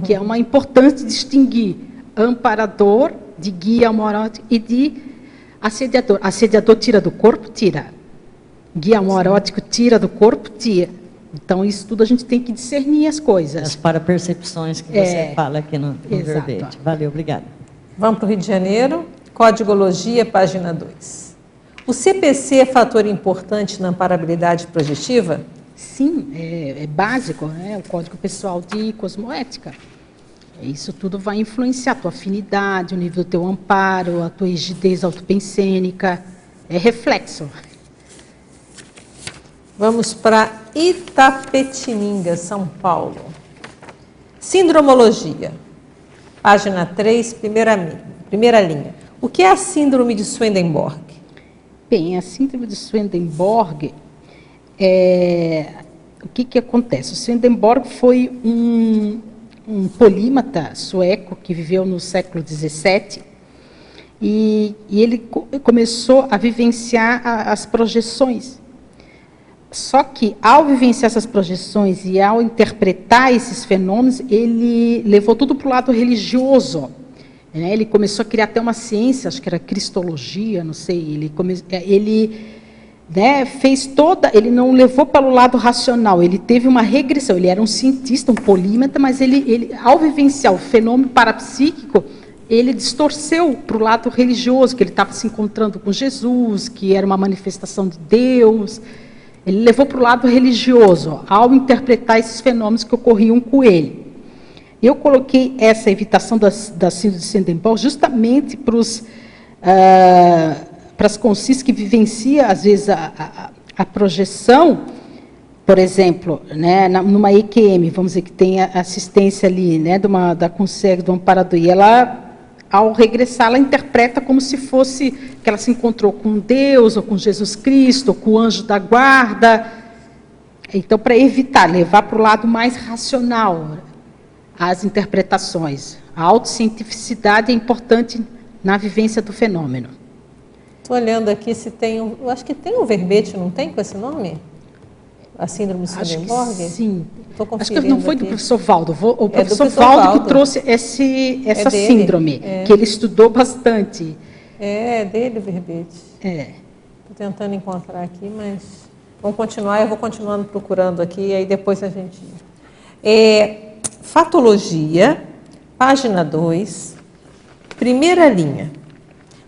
que é uma importante distinguir amparador de guia almaurótico e de assediador. Assediador tira do corpo? Tira. Guia almaurótico tira do corpo? Tira. Então, isso tudo a gente tem que discernir as coisas. As parapercepções que você fala aqui no verbete. Valeu, obrigada. Vamos para o Rio de Janeiro. Códigologia, página 2. O CPC é fator importante na amparabilidade projetiva? Sim, é básico, né? O Código Pessoal de Cosmoética. Isso tudo vai influenciar a tua afinidade, o nível do teu amparo, a tua rigidez autopensênica. É reflexo. Vamos para Itapetininga, São Paulo. Sindromologia. Página 3, primeira linha. O que é a síndrome de Swedenborg? Bem, a síndrome de Swedenborg, o que acontece? O Swedenborg foi um polímata sueco que viveu no século XVII e ele começou a vivenciar as projeções. Só que, ao vivenciar essas projeções e ao interpretar esses fenômenos, ele levou tudo para o lado religioso. Ele começou a criar até uma ciência, acho que era cristologia, não sei. Ele fez toda. Ele não levou para o lado racional. Ele teve uma regressão. Ele era um cientista, um polímata, mas ele ao vivenciar o fenômeno parapsíquico, ele distorceu para o lado religioso, que ele estava se encontrando com Jesus, que era uma manifestação de Deus. Ele levou para o lado religioso, ao interpretar esses fenômenos que ocorriam com ele. Eu coloquei essa evitação da síndrome de Swedenborg justamente para as consciências que vivenciam, às vezes, a projeção, por exemplo, né, numa EQM, vamos dizer que tem a assistência ali, né, da consciência do amparador, e ela, ao regressar, ela interpreta como se fosse que ela se encontrou com Deus, ou com Jesus Cristo, ou com o anjo da guarda. Então, para evitar, levar para o lado mais racional as interpretações. A autocientificidade é importante na vivência do fenômeno. Estou olhando aqui se tem eu acho que tem um verbete, não tem, com esse nome? A síndrome de Swedenborg? Sim. Acho que não foi do professor Valdo. O professor Valdo que trouxe essa síndrome, que ele estudou bastante. É dele o verbete. Estou tentando encontrar aqui, mas vamos continuar. Eu vou continuando procurando aqui, e aí depois a gente... Fatologia, Página 2, primeira linha.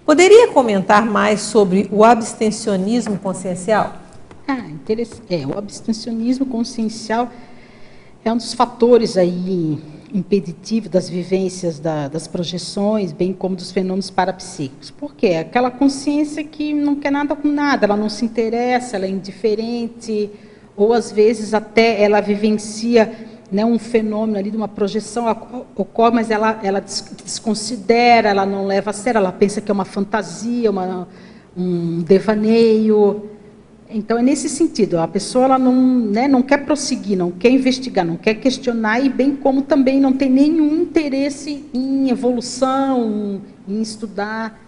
Poderia comentar mais sobre o abstencionismo consciencial? Interessante. O abstencionismo consciencial é um dos fatores aí impeditivos das vivências das projeções, bem como dos fenômenos parapsíquicos. Por quê? Aquela consciência que não quer nada com nada, ela não se interessa, ela é indiferente, ou às vezes até ela vivencia, né, um fenômeno ali de uma projeção ocorre, mas ela desconsidera, ela não leva a sério, ela pensa que é uma fantasia, um devaneio. Então, é nesse sentido, a pessoa ela não quer prosseguir, não quer investigar, não quer questionar, e bem como também não tem nenhum interesse em evolução, em estudar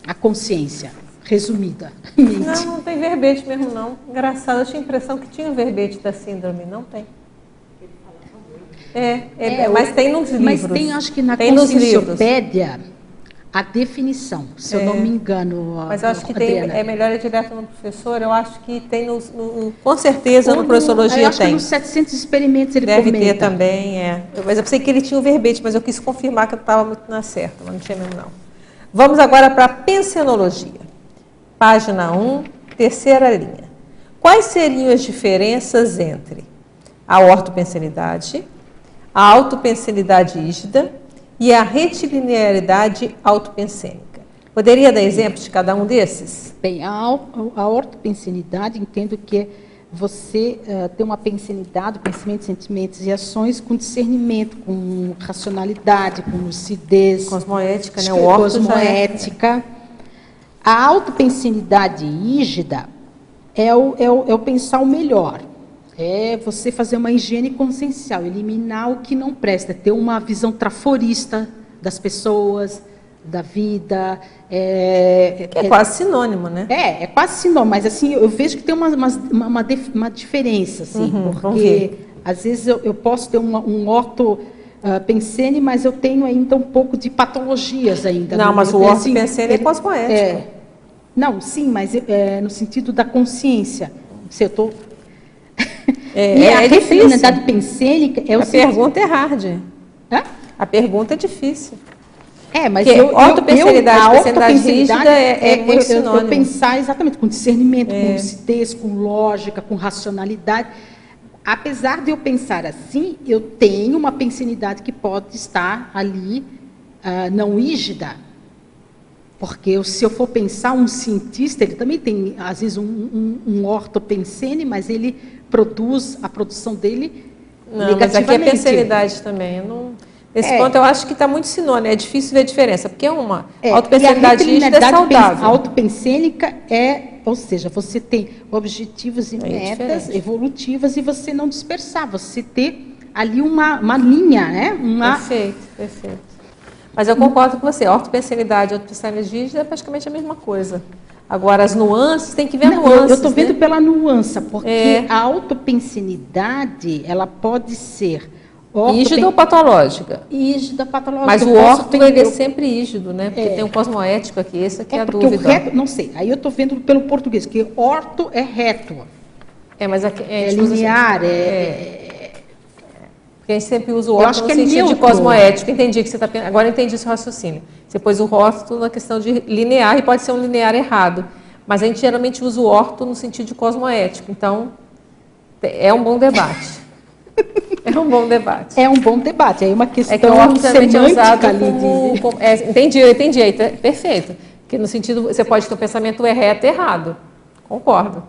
a consciência, resumida. Não tem verbete mesmo, não. Engraçado, eu tinha a impressão que tinha verbete da síndrome, não tem. Mas tem nos livros. Mas tem, acho que na Conscienciopédia, a definição, se eu não me engano. Mas eu acho que é melhor ir direto no professor, eu acho que tem, com certeza, no Professologia eu acho tem. Que nos 700 experimentos ele deve comenta. Ter também, Mas eu pensei que ele tinha o verbete, mas eu quis confirmar que eu estava muito na certa, mas não tinha mesmo não. Vamos agora para a pensenologia. Página 1, terceira linha. Quais seriam as diferenças entre a ortopensenidade, a autopensenidade rígida e a retilinearidade autopensênica? Poderia dar exemplos de cada um desses? Bem, a ortopensenidade, entendo que é você ter uma pensenidade, pensamentos, sentimentos e ações com discernimento, com racionalidade, com lucidez. Cosmoética, né? O orto cosmoética. A autopensenidade rígida é o pensar o melhor. É você fazer uma higiene consciencial, eliminar o que não presta, ter uma visão traforista das pessoas, da vida. É quase sinônimo, né? É quase sinônimo, mas assim, eu vejo que tem uma diferença, assim, porque às vezes eu posso ter um ortopensene, mas eu tenho ainda um pouco de patologias ainda. Não, mas o ortopensene é cosmoético. Não, sim, mas no sentido da consciência. Se eu estou... E a retilinearidade pensênica é o seguinte... A pergunta é hard. Hã? A pergunta é difícil. Mas ortopensenidade rígida é muito sinônimo. Eu pensar exatamente com discernimento, com lucidez, com lógica, com racionalidade. Apesar de eu pensar assim, eu tenho uma pensenidade que pode estar ali não rígida. Porque se eu for pensar, um cientista, ele também tem, às vezes, um ortopensene, mas ele produz, a produção dele negativamente. Mas aqui é pensenidade também. Nesse ponto, eu acho que está muito sinônimo, é difícil ver a diferença, porque autopensenidade rígida é saudável. A autopensênica ou seja, você tem objetivos e metas evolutivas e você não dispersar, você ter ali uma linha, né? Perfeito. Mas eu concordo com você, a ortopensenidade e a autopensenidade rígida é praticamente a mesma coisa. Agora, as nuances, tem que ver nuances. Eu estou vendo pela nuance, porque a autopensenidade, ela pode ser... Rígida ou patológica? Rígida, patológica. Mas o orto, ele é sempre rígido, né? Porque tem um cosmoético aqui, essa aqui é a dúvida. O reto, não sei, aí eu estou vendo pelo português, que orto é reto. Mas aqui, linear, porque a gente sempre usa o orto no sentido de cosmoético. Entendi que você está pensando. Agora entendi esse raciocínio. Você pôs o orto na questão de linear e pode ser um linear errado. Mas a gente geralmente usa o orto no sentido de cosmoético. Então, é um bom debate. É um bom debate. Aí uma questão que o orto também é usado ali entendi. Perfeito. Porque no sentido, você pode ter um pensamento reto e errado. Concordo.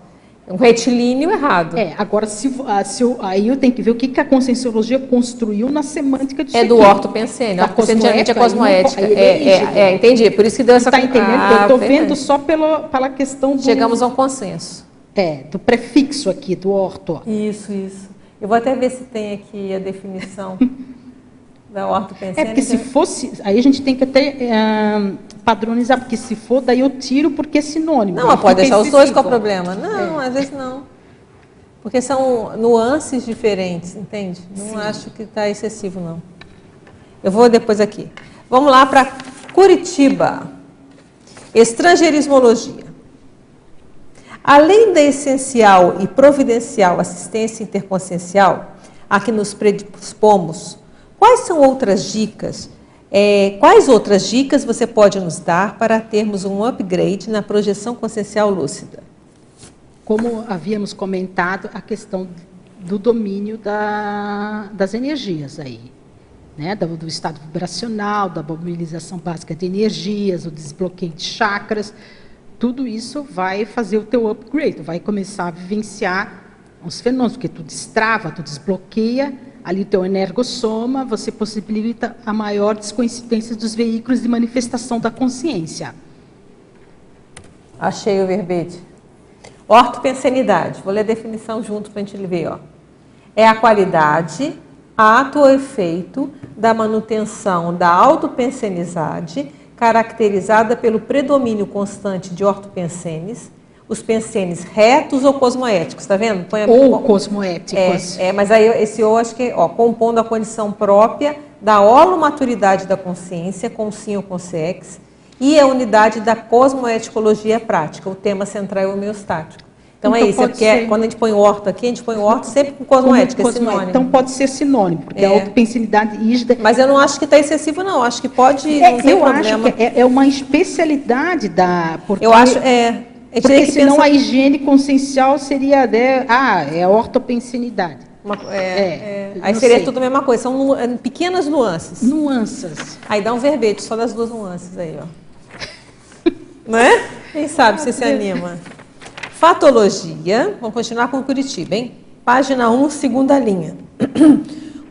Um retilíneo errado. Agora, aí eu tenho que ver o que a Conscienciologia construiu na semântica disso do ortopensene. Ortopensenidade é cosmoética. Entendi. Por isso que deu essa... Está entendendo? Eu estou vendo só pela questão do... Chegamos a um consenso. Do prefixo aqui, do orto. Isso. Eu vou até ver se tem aqui a definição da ortopensene. Porque se fosse... Aí a gente tem que até padronizar, porque se for, daí eu tiro porque é sinônimo. Não, pode deixar os dois, qual é o problema? Não, às vezes não. Porque são nuances diferentes, entende? Não acho que está excessivo, não. Eu vou depois aqui. Vamos lá para Curitiba. Estrangeirismologia. Além da essencial e providencial assistência interconsciencial a que nos predispomos, quais são outras dicas Quais outras dicas você pode nos dar para termos um upgrade na projeção consciencial lúcida? Como havíamos comentado, a questão do domínio das energias aí, né? Do estado vibracional, da mobilização básica de energias, o desbloqueio de chakras, tudo isso vai fazer o teu upgrade, vai começar a vivenciar os fenômenos, porque tu destrava, tu desbloqueia ali o teu energossoma, você possibilita a maior descoincidência dos veículos de manifestação da consciência. Achei o verbete. Ortopensenidade, vou ler a definição junto para a gente ver. Ó. É a qualidade, ato ou efeito da manutenção da autopensenidade, caracterizada pelo predomínio constante de ortopensenes, os pensenes retos ou cosmoéticos, tá vendo? Ou cosmoéticos. Mas aí esse eu acho que, compondo a condição própria da holomaturidade da consciência, com sim ou com sex, e a unidade da cosmoeticologia prática, o tema central é o homeostático. Então é isso, quando a gente põe o orto aqui, a gente põe o orto sempre com cosmoética, é sinônimo. Então pode ser sinônimo, porque a autopensenidade rígida... Mas eu não acho que está excessivo, não. Acho que pode, não tem problema. Acho que é uma especialidade da... Porque, eu acho, porque senão a higiene consciencial seria, é a ortopensenidade. Aí seria tudo a mesma coisa, são pequenas nuances. Nuances. Aí dá um verbete só das duas nuances aí, ó. Não é? Quem sabe se anima. Fatologia, vamos continuar com Curitiba, hein? Página 1, segunda linha.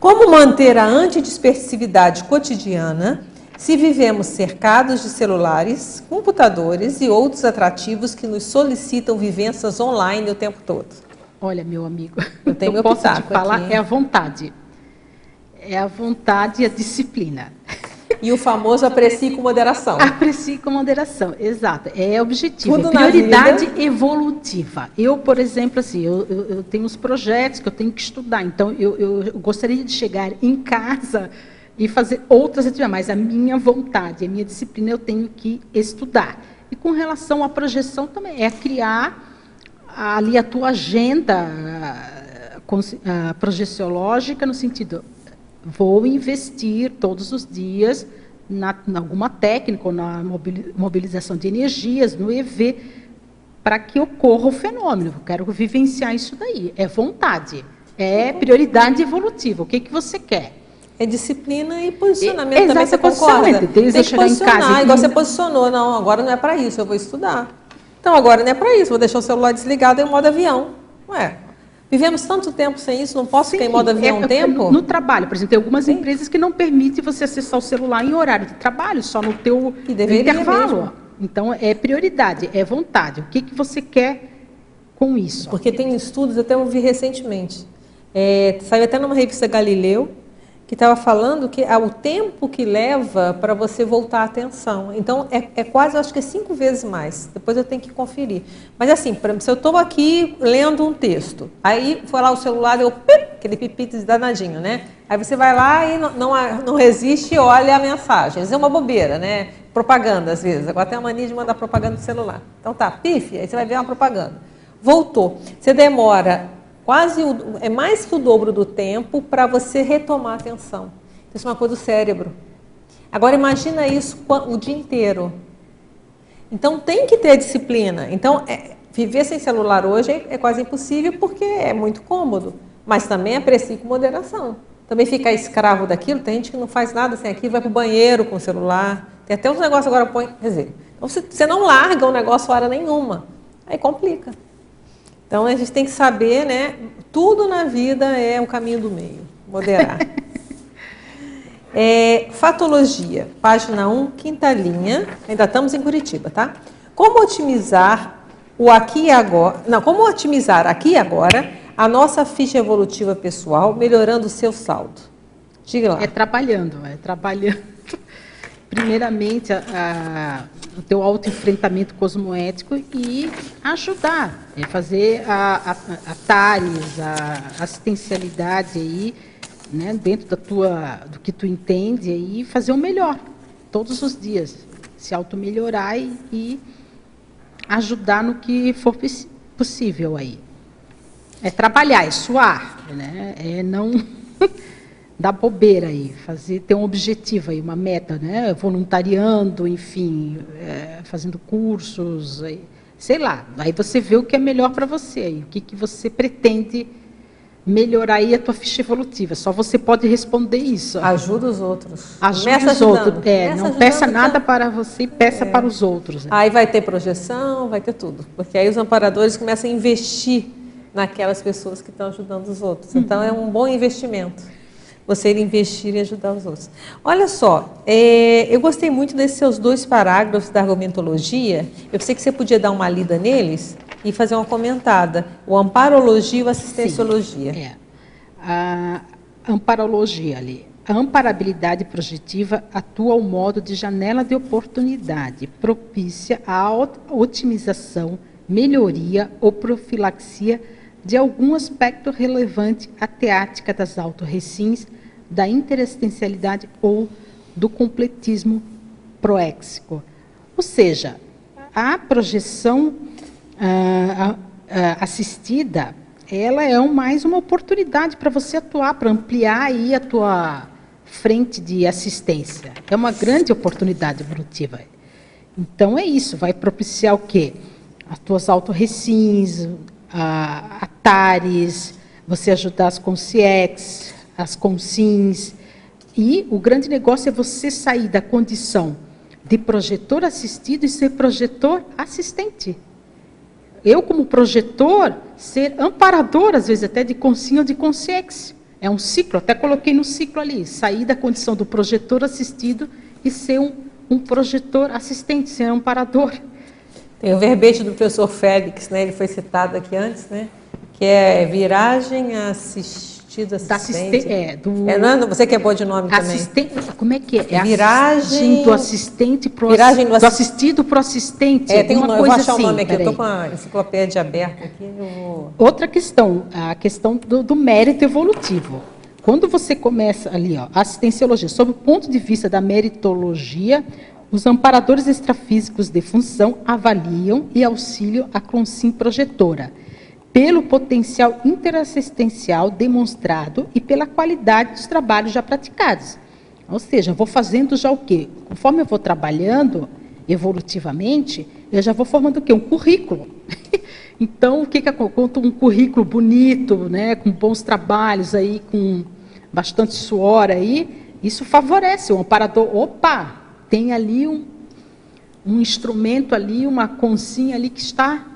Como manter a antidispersividade cotidiana se vivemos cercados de celulares, computadores e outros atrativos que nos solicitam vivências online o tempo todo? Olha, meu amigo, eu tenho meu posso te pitaco falar, aqui. É a vontade. É a vontade e a disciplina. E o famoso aprecie com moderação. Aprecie com moderação, exato. É objetivo, tudo é prioridade evolutiva. Eu, por exemplo, assim, eu tenho uns projetos que eu tenho que estudar, então eu gostaria de chegar em casa e fazer outras atividades, mas a minha vontade, a minha disciplina, eu tenho que estudar. E com relação à projeção também, é criar ali a tua agenda projeciológica, no sentido, vou investir todos os dias em alguma técnica, ou na mobilização de energias, no EV, para que ocorra o fenômeno. Eu quero vivenciar isso daí. É vontade, é prioridade evolutiva. O que você quer? É disciplina e posicionamento também, você concorda? Tem que posicionar, igual você posicionou. Não, agora não é para isso, eu vou estudar. Então, agora não é para isso, vou deixar o celular desligado em modo avião. Ué, vivemos tanto tempo sem isso, não posso ficar em modo avião um tempo? No trabalho, por exemplo, tem algumas empresas que não permitem você acessar o celular em horário de trabalho, só no teu intervalo. Mesmo. Então, é prioridade, é vontade. O que você quer com isso? Porque tem estudos, eu até ouvi recentemente, saiu até numa revista Galileu, que estava falando que o tempo que leva para você voltar a atenção. Então, é quase, eu acho que é 5 vezes mais. Depois eu tenho que conferir. Mas assim, se eu estou aqui lendo um texto, aí foi lá o celular, deu aquele pipito danadinho, né? Aí você vai lá e não resiste e olha a mensagem. Às vezes é uma bobeira, né? Propaganda, às vezes. Agora tem a mania de mandar propaganda no celular. Então tá, pife, aí você vai ver uma propaganda. Voltou. Você demora... é mais que o dobro do tempo para você retomar a atenção. Isso é uma coisa do cérebro. Agora imagina isso o dia inteiro. Então tem que ter disciplina. Então viver sem celular hoje é quase impossível porque é muito cômodo. Mas também aprecie com moderação. Também ficar escravo daquilo, tem gente que não faz nada sem aquilo, vai para o banheiro com o celular. Tem até uns negócios agora, quer dizer, você não larga o negócio hora nenhuma. Aí complica. Então, a gente tem que saber, né? Tudo na vida é um caminho do meio. Moderar. Fatologia, página 1, quinta linha. Ainda estamos em Curitiba, tá? Como otimizar o aqui e agora... Não, como otimizar aqui e agora a nossa ficha evolutiva pessoal, melhorando o seu saldo? Diga lá. É trabalhando. Primeiramente, o teu autoenfrentamento cosmoético e ajudar, fazer a TARES, a assistencialidade aí, né, dentro do que tu entende aí, fazer o melhor todos os dias, se auto-melhorar e ajudar no que for possível aí. É trabalhar, é suar, né, é dar bobeira aí, ter um objetivo aí, uma meta, né? Voluntariando, enfim, fazendo cursos, sei lá. Aí você vê o que é melhor para você, aí, o que você pretende melhorar aí a tua ficha evolutiva. Só você pode responder isso. Ajuda os outros. Ajuda os outros. Não peça nada para você, peça para os outros. Aí vai ter projeção, vai ter tudo. Porque aí os amparadores começam a investir naquelas pessoas que estão ajudando os outros. Então, é um bom investimento você ir investir e ajudar os outros. Olha só, eu gostei muito desses seus 2 parágrafos da argumentologia. Eu sei que você podia dar uma lida neles e fazer uma comentada. O amparologia e o assistenciologia. Sim, a amparologia ali. A amparabilidade projetiva atua ao modo de janela de oportunidade, propícia à otimização, melhoria ou profilaxia de algum aspecto relevante à teática das autorrecins, da interessencialidade ou do completismo proéxico. Ou seja, a projeção assistida, ela é mais uma oportunidade para você atuar, para ampliar aí a tua frente de assistência. É uma grande oportunidade evolutiva. Então, é isso, vai propiciar o quê? As tuas autorrecins, a TARES, você ajudar as consciex, as consins, e o grande negócio é você sair da condição de projetor assistido e ser projetor assistente. Eu, como projetor, ser amparador, às vezes até de consim ou de consciex. É um ciclo, até coloquei no ciclo ali, sair da condição do projetor assistido e ser um projetor assistente, ser um amparador. Tem o verbete do professor Félix, né? Ele foi citado aqui antes, né? Que é viragem assistida assistente. Você que é boa de nome também. Como é que é? Viragem do assistente pro do assistido para o assistente. Tem uma coisa eu vou achar assim, o nome aqui. Eu estou com a enciclopédia aberta aqui. Outra questão, a questão do mérito evolutivo. Quando você começa ali, ó, assistenciologia, sob o ponto de vista da meritologia, os amparadores extrafísicos de função avaliam e auxiliam a consim projetora, pelo potencial interassistencial demonstrado e pela qualidade dos trabalhos já praticados. Ou seja, eu vou fazendo já o quê? Conforme eu vou trabalhando evolutivamente, eu já vou formando o quê? Um currículo. Então, o que eu conto? Um currículo bonito, né, com bons trabalhos, aí, com bastante suor, aí, isso favorece o amparador. Opa! Tem ali um instrumento ali, uma consim ali que está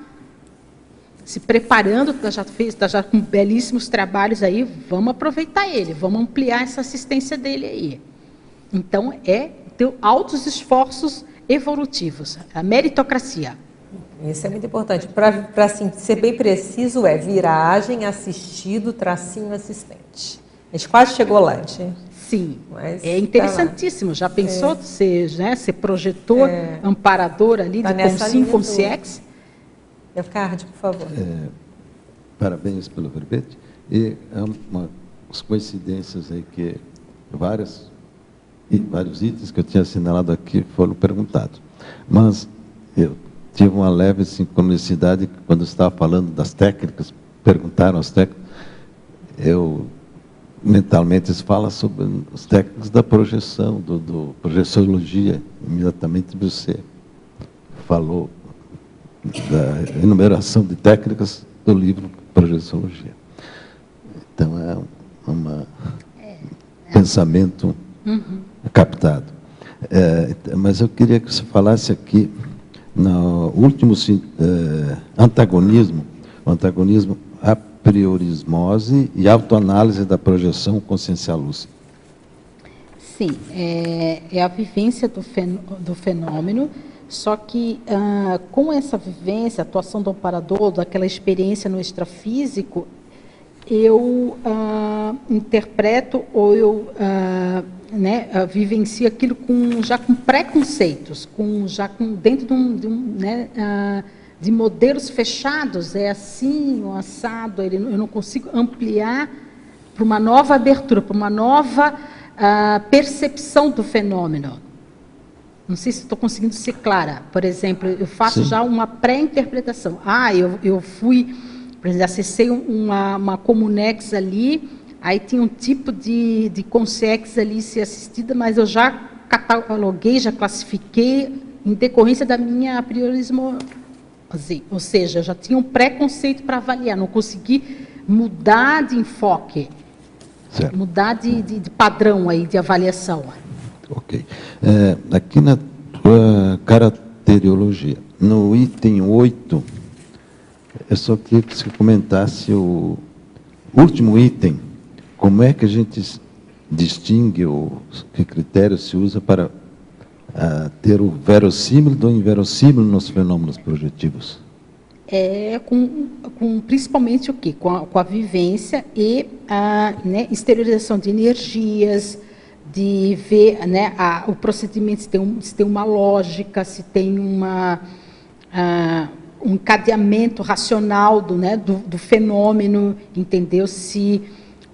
se preparando, está já com belíssimos trabalhos aí, vamos aproveitar ele, vamos ampliar essa assistência dele aí. Então, ter altos esforços evolutivos, a meritocracia. Isso é muito importante. Para assim, ser bem preciso, viragem, assistido, tracinho, assistente. A gente quase chegou lá, gente. Sim, é interessantíssimo. Já pensou ser projetor, amparador ali de consim, consciex? Elcardi, por favor. Parabéns pelo verbete. E umas coincidências aí que vários itens que eu tinha assinalado aqui foram perguntados. Mas eu tive uma leve sincronicidade quando estava falando das técnicas, perguntaram as técnicas, eu mentalmente fala sobre os técnicos da projeção, do projeciologia, imediatamente você falou da enumeração de técnicas do livro Projeciologia. Então, é um pensamento captado. Mas eu queria que você falasse aqui no último antagonismo, o antagonismo a priorismose e autoanálise da projeção consciencial lúcida. Sim, é a vivência do fenômeno, só que com essa vivência, a atuação do amparador, daquela experiência no extrafísico, eu interpreto ou eu vivencio aquilo já com preconceitos, dentro de modelos fechados, é assim, o assado, eu não consigo ampliar para uma nova abertura, para uma nova percepção do fenômeno. Não sei se estou conseguindo ser clara. Por exemplo, eu faço já uma pré-interpretação. Eu fui, por exemplo, acessei uma Comunex ali, Aí tinha um tipo de consex ali ser assistida, mas eu já cataloguei, já classifiquei em decorrência da minha priorismo, ou seja, eu já tinha um preconceito para avaliar, não consegui mudar de enfoque, Certo. mudar de padrão aí de avaliação. Ok. Aqui na tua caracterologia, no item 8, eu só queria que você comentasse o último item. Como é que a gente distingue, ou que critério se usa para ter o verossímil do inverossímil nos fenômenos projetivos? Principalmente o quê? Com a vivência e a, né, exteriorização de energias, de ver, né, o procedimento se tem uma lógica, se tem um encadeamento racional do fenômeno, entendeu? Se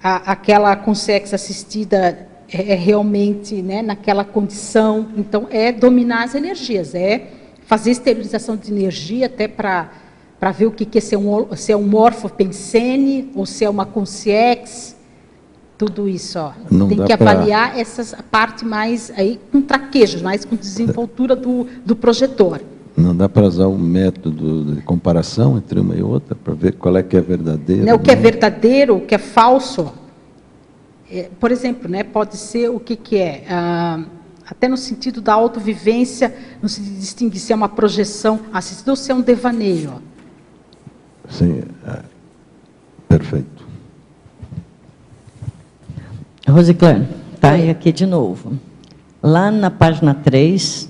aquela consex assistida é realmente, né, naquela condição. Então, é dominar as energias, é fazer esterilização de energia até para ver o que é se é um morfopensene ou se é uma consex, tudo isso. Tem que avaliar essa parte mais aí, com traquejos, mais com desenvoltura do projetor. Não dá para usar o método de comparação entre uma e outra, para ver qual é que é verdadeiro? Né, o que é verdadeiro, o que é falso. Por exemplo, né, pode ser o que é, até no sentido da autovivência, no sentido de distinguir se é uma projeção assistida ou se é um devaneio. Sim, perfeito. Rosiclane, está aí aqui de novo. Lá na página 3,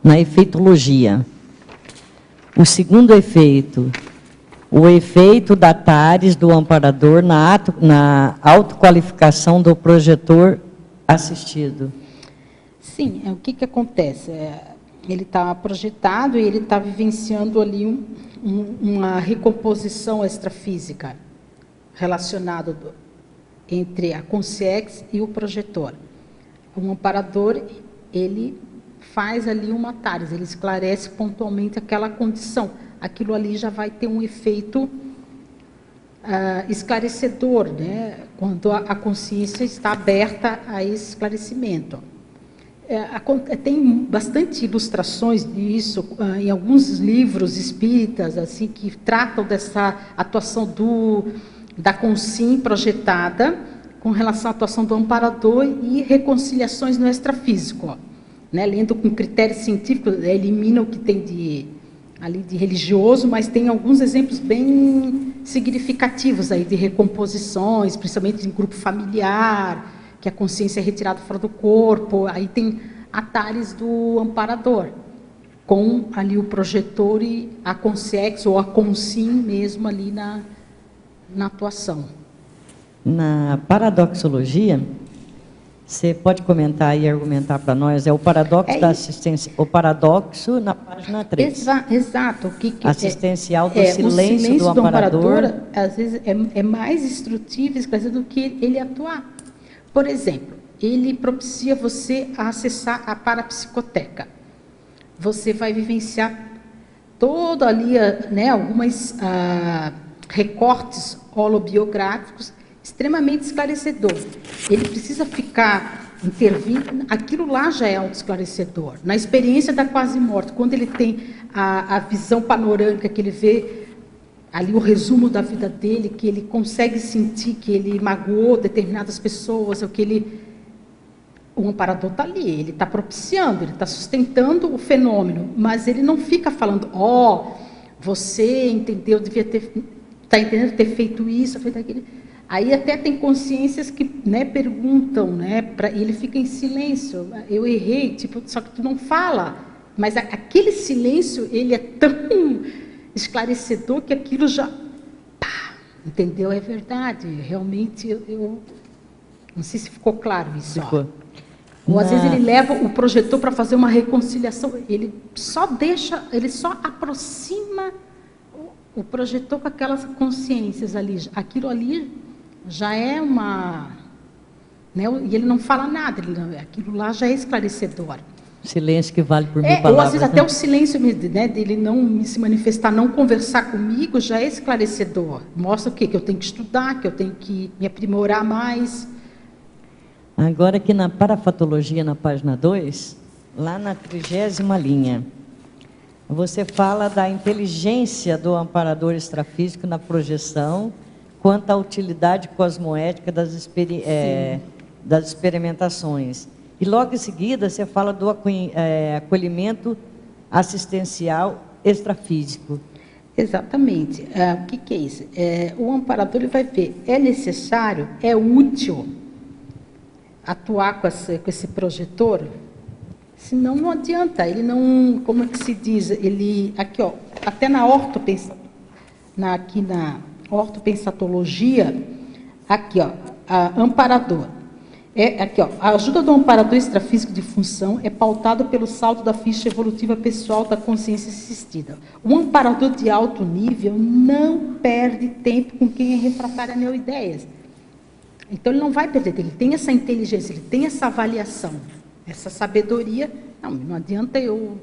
na efeitologia, o segundo efeito, o efeito da TARES do amparador na autoqualificação do projetor assistido. Sim, o que acontece? Ele está projetado e ele está vivenciando ali uma recomposição extrafísica relacionada entre a consciex e o projetor. O amparador, ele faz ali uma TARES, ele esclarece pontualmente aquela condição. Aquilo ali já vai ter um efeito esclarecedor, né? Quando a consciência está aberta a esse esclarecimento. Tem bastante ilustrações disso em alguns livros espíritas assim que tratam dessa atuação da consciência projetada com relação à atuação do amparador e reconciliações no extrafísico, né? Lendo com critérios científicos, elimina o que tem ali de religioso, mas tem alguns exemplos bem significativos aí de recomposições, principalmente em grupo familiar, que a consciência é retirada fora do corpo. Aí tem a TARES do amparador, com ali o projetor e a consciex ou a consim mesmo ali na atuação. Na paradoxologia, você pode comentar e argumentar para nós, é o paradoxo da assistência, o paradoxo na página 3. Exato. Assistencial do silêncio do amparador. Às vezes, é mais instrutivo, esclarecedor do que ele atuar. Por exemplo, ele propicia você a acessar a parapsicoteca. Você vai vivenciar todo ali, né, algumas recortes holobiográficos extremamente esclarecedor. Ele precisa ficar intervindo, aquilo lá já é autoesclarecedor. Na experiência da quase-morte, quando ele tem a visão panorâmica, que ele vê ali o resumo da vida dele, que ele consegue sentir que ele magoou determinadas pessoas, ou que o amparador está ali, ele está propiciando, ele está sustentando o fenômeno, mas ele não fica falando, você entendeu, está entendendo ter feito isso, feito aquilo. Aí até tem consciências que, né, perguntam, né, e ele fica em silêncio. Eu errei, só que tu não fala. Mas aquele silêncio, ele é tão esclarecedor que aquilo já, entendeu? É verdade. Realmente, eu não sei se ficou claro isso. Ou às vezes ele leva o projetor para fazer uma reconciliação. Ele só aproxima o projetor com aquelas consciências ali. Aquilo ali já é uma, né, e ele não fala nada, aquilo lá já é esclarecedor. Silêncio que vale por mil Ou às palavras. vezes até o silêncio, né, dele não se manifestar, não conversar comigo, já é esclarecedor. Mostra o quê? Que eu tenho que estudar, que eu tenho que me aprimorar mais. Agora aqui na parafatologia, na página 2, lá na 30ª linha, você fala da inteligência do amparador extrafísico na projeção, quanto à utilidade cosmoética das experimentações. E logo em seguida você fala do acolhimento assistencial extrafísico. Exatamente. O que é isso? O amparador ele vai ver, é necessário, é útil atuar com esse projetor, senão não adianta, ele não, como é que se diz, ele, aqui ó, até na ortopensatologia, aqui ó, amparador, aqui ó, a ajuda do amparador extrafísico de função é pautado pelo salto da ficha evolutiva pessoal da consciência assistida. O amparador de alto nível não perde tempo com quem é refratário a neoideias. Então, ele não vai perder tempo, ele tem essa inteligência, ele tem essa avaliação, essa sabedoria. Não adianta eu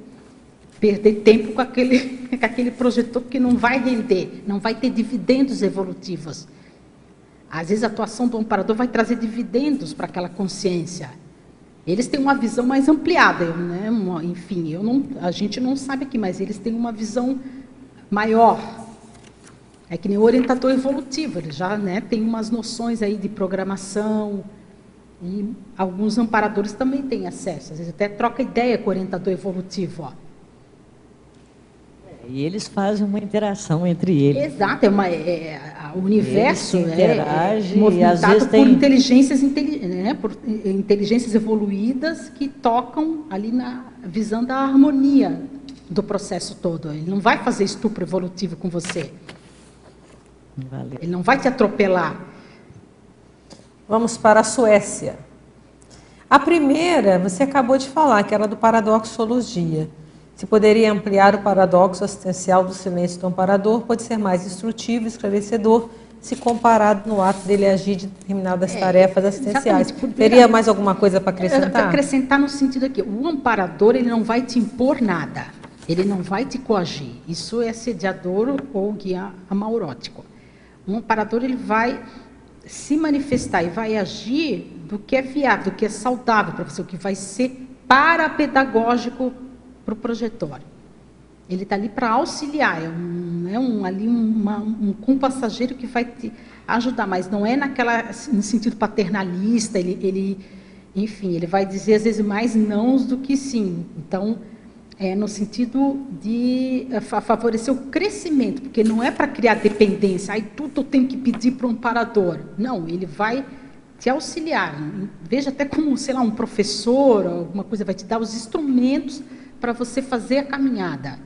perder tempo com aquele projetor, porque não vai render, não vai ter dividendos evolutivos. Às vezes, a atuação do amparador vai trazer dividendos para aquela consciência. Eles têm uma visão mais ampliada, né? Enfim, a gente não sabe aqui, mas eles têm uma visão maior. É que nem o orientador evolutivo, ele já, né, tem umas noções aí de programação, e alguns amparadores também têm acesso, às vezes até troca ideia com o orientador evolutivo. Ó. E eles fazem uma interação entre eles. Exato, o universo interage, movimentado e às vezes por inteligências evoluídas que tocam ali visando a harmonia do processo todo. Ele não vai fazer estupro evolutivo com você. Valeu. Ele não vai te atropelar. Vamos para a Suécia. A primeira, você acabou de falar, que era do paradoxologia. Se poderia ampliar o paradoxo assistencial do silêncio do amparador, pode ser mais instrutivo e esclarecedor se comparado no ato dele agir de determinadas tarefas assistenciais. Teria mais alguma coisa para acrescentar? Para acrescentar no sentido aqui, o amparador ele não vai te impor nada, ele não vai te coagir. Isso é assediador ou guia amaurótico. Um amparador ele vai se manifestar e vai agir do que é viável, do que é saudável para você, o que vai ser parapedagógico para o projetor. Ele está ali para auxiliar, um compassageiro que vai te ajudar, mas não é no sentido paternalista, enfim, ele vai dizer às vezes mais nãos do que sim. Então, é no sentido de favorecer o crescimento, porque não é para criar dependência, aí tudo eu tenho que pedir para um amparador. Não, ele vai te auxiliar. Veja até como, sei lá, um professor, alguma coisa, vai te dar os instrumentos para você fazer a caminhada.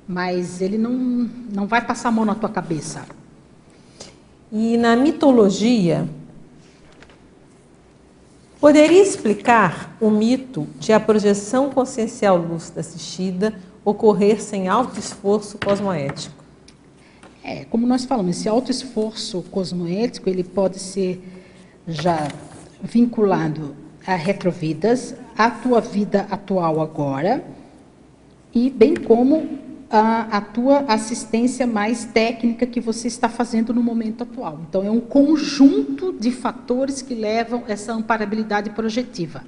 Mas ele não vai passar a mão na tua cabeça. E na mitologia, poderia explicar o mito de a projeção consciencial lúcida assistida ocorrer sem alto esforço cosmoético? Como nós falamos, esse alto esforço cosmoético, ele pode ser já vinculado a retrovidas, a tua vida atual agora, e bem como a tua assistência mais técnica que você está fazendo no momento atual. Então, é um conjunto de fatores que levam essa amparabilidade projetiva.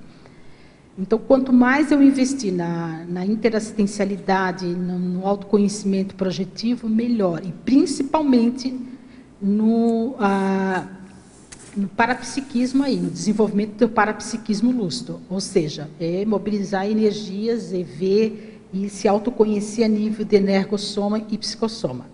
Então, quanto mais eu investir na interassistencialidade, no autoconhecimento projetivo, melhor. E principalmente no parapsiquismo aí, no desenvolvimento do parapsiquismo lúcido. Ou seja, mobilizar energias e ver e se autoconhecer a nível de energossoma e psicossoma.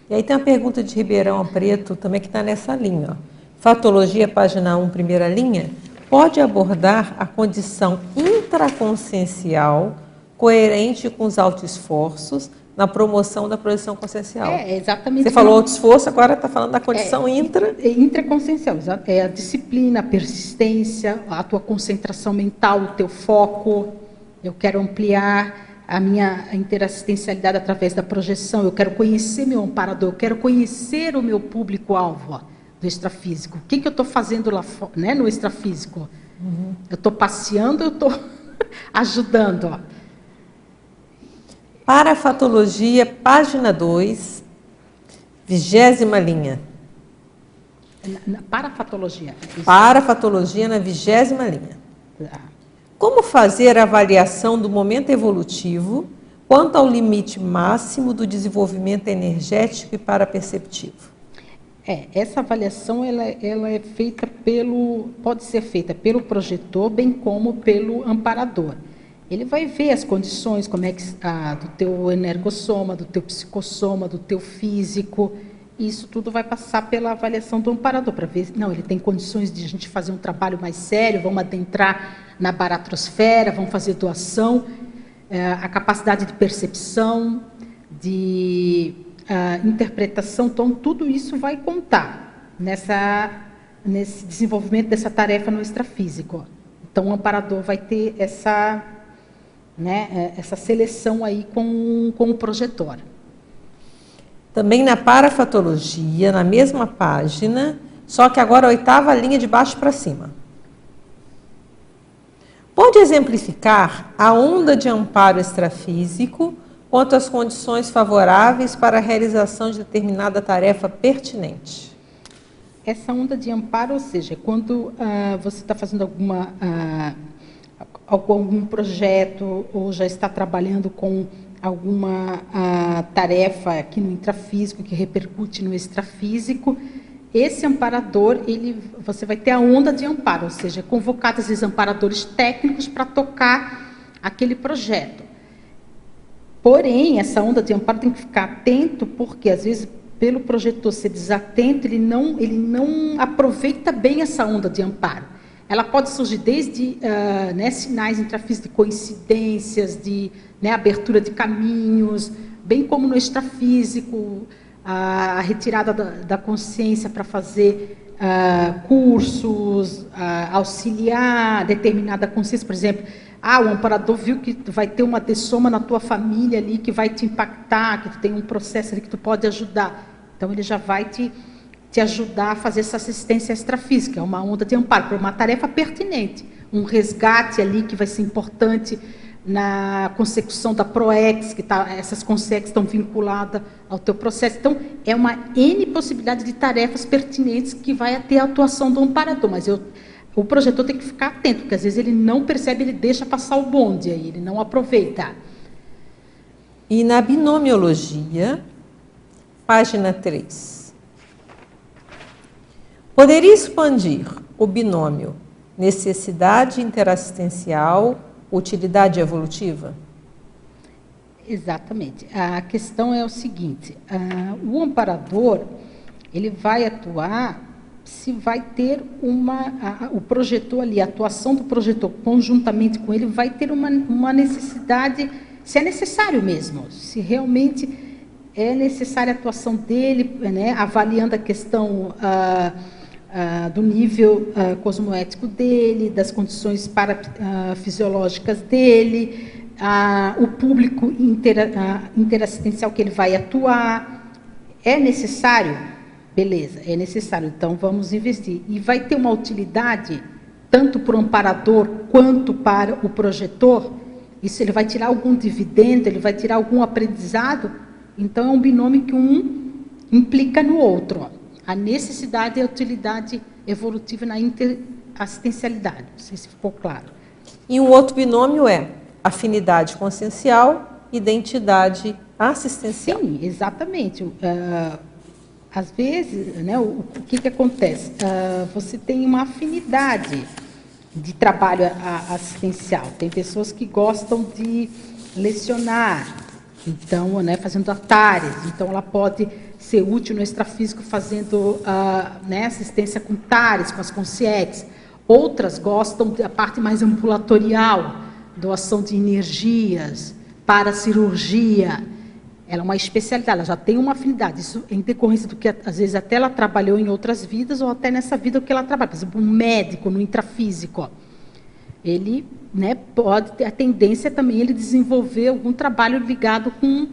E aí tem uma pergunta de Ribeirão Preto, também que está nessa linha. Ó. Fatologia, página 1, primeira linha, pode abordar a condição intraconsciencial coerente com os autoesforços na promoção da projeção consciencial. Exatamente. Você falou autoesforço, agora está falando da condição intraconsciencial. É a disciplina, a persistência, a tua concentração mental, o teu foco. Eu quero ampliar a minha interassistencialidade através da projeção, eu quero conhecer meu amparador, eu quero conhecer o meu público-alvo do extrafísico. O que eu estou fazendo lá, né, no extrafísico? Eu estou passeando, eu estou ajudando. Ó. Parafatologia, página 2, 20ª linha. Parafatologia. Parafatologia na 20ª linha. Tá. Como fazer a avaliação do momento evolutivo quanto ao limite máximo do desenvolvimento energético e paraperceptivo? Essa avaliação ela é feita pode ser feita pelo projetor, bem como pelo amparador. Ele vai ver as condições, como é que do teu energossoma, do teu psicossoma, do teu físico. Isso tudo vai passar pela avaliação do amparador, para ver, não, ele tem condições de a gente fazer um trabalho mais sério, vamos adentrar na baratrosfera, vamos fazer doação, a capacidade de percepção, de interpretação, então tudo isso vai contar nesse desenvolvimento dessa tarefa no extrafísico. Então o amparador vai ter essa seleção aí com o projetor. Também na parafatologia, na mesma página, só que agora a 8ª linha de baixo para cima. Pode exemplificar a onda de amparo extrafísico quanto às condições favoráveis para a realização de determinada tarefa pertinente? Essa onda de amparo, ou seja, quando você está fazendo algum projeto ou já está trabalhando com alguma tarefa aqui no intrafísico que repercute no extrafísico, esse amparador, você vai ter a onda de amparo, ou seja, convocados esses amparadores técnicos para tocar aquele projeto. Porém, essa onda de amparo tem que ficar atento, porque às vezes, pelo projetor ser desatento, ele não aproveita bem essa onda de amparo. Ela pode surgir desde sinais intrafísicos de coincidências, de abertura de caminhos, bem como no extrafísico, a retirada da consciência para fazer cursos, auxiliar determinada consciência. Por exemplo, o amparador viu que vai ter uma dessoma na tua família ali que vai te impactar, que tu tem um processo ali que tu pode ajudar. Então, ele já vai te ajudar a fazer essa assistência extrafísica, é uma onda de amparo, para uma tarefa pertinente, um resgate ali que vai ser importante na consecução da PROEX, essas consex estão vinculadas ao teu processo. Então, é uma N possibilidade de tarefas pertinentes que vai ter a atuação do amparador, mas o projetor tem que ficar atento, porque às vezes ele não percebe, ele deixa passar o bonde aí, ele não aproveita. E na binomiologia, página 3. Poderia expandir o binômio necessidade interassistencial, utilidade evolutiva? Exatamente. A questão é o seguinte, o amparador, ele vai atuar se vai ter o projetor ali, a atuação do projetor conjuntamente com ele vai ter uma necessidade, se é necessário mesmo, se realmente é necessária a atuação dele, avaliando a questão do nível cosmoético dele, das condições fisiológicas dele, o público interassistencial que ele vai atuar. É necessário? Beleza, é necessário, então vamos investir. E vai ter uma utilidade, tanto para o amparador quanto para o projetor? Isso ele vai tirar algum dividendo, ele vai tirar algum aprendizado? Então é um binômio que um implica no outro. A necessidade e a utilidade evolutiva na interassistencialidade. Não sei se ficou claro. E um outro binômio é afinidade consciencial, identidade assistencial. Sim, exatamente. Às vezes, o que acontece? Você tem uma afinidade de trabalho assistencial. Tem pessoas que gostam de lecionar, então, fazendo atares. Então, ela pode ser útil no extrafísico fazendo assistência com tares, com as consciex. Outras gostam da parte mais ambulatorial, doação de energias, para cirurgia. Ela é uma especialidade, ela já tem uma afinidade. Isso em decorrência do que, às vezes, até ela trabalhou em outras vidas ou até nessa vida que ela trabalha. Por exemplo, um médico no intrafísico, ele pode ter a tendência também ele desenvolver algum trabalho ligado com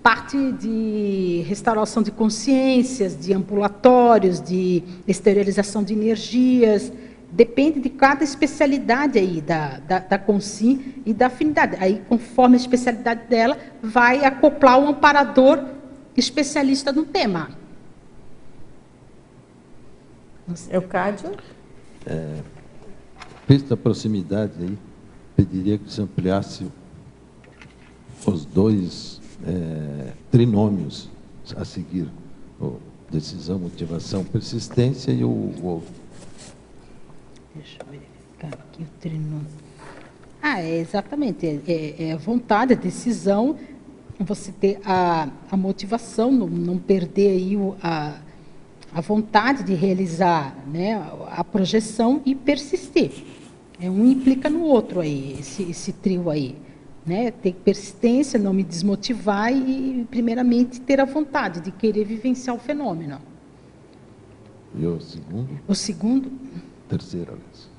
parte de restauração de consciências, de ambulatórios, de exteriorização de energias, depende de cada especialidade aí da Consim e da afinidade. Aí, conforme a especialidade dela, vai acoplar um amparador especialista no tema. Eucádio? Visto a proximidade aí, pediria que você ampliasse os dois trinômios a seguir, decisão, motivação, persistência e o outro. Deixa eu verificar aqui o trinômio. Exatamente, é a vontade, a decisão, você ter a motivação, não perder aí a vontade de realizar, né, a projeção e persistir. Um implica no outro aí, esse trio aí. Né? Ter persistência, não me desmotivar e, primeiramente, ter a vontade de querer vivenciar o fenômeno. E o segundo? O segundo? Terceiro, aliás.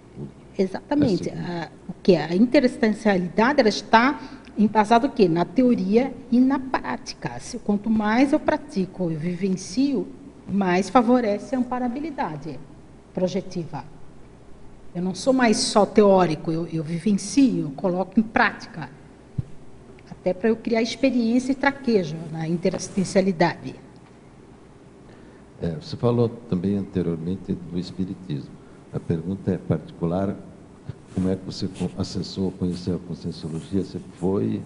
Exatamente. A interestancialidade, ela está embasada o quê? Na teoria e na prática. Quanto mais eu pratico, eu vivencio, mais favorece a amparabilidade projetiva. Eu não sou mais só teórico, eu vivencio, eu coloco em prática. Até para eu criar experiência e traquejo na interassistencialidade. Você falou também anteriormente do espiritismo. A pergunta é particular, como é que você acessou, conheceu a Conscienciologia? Você foi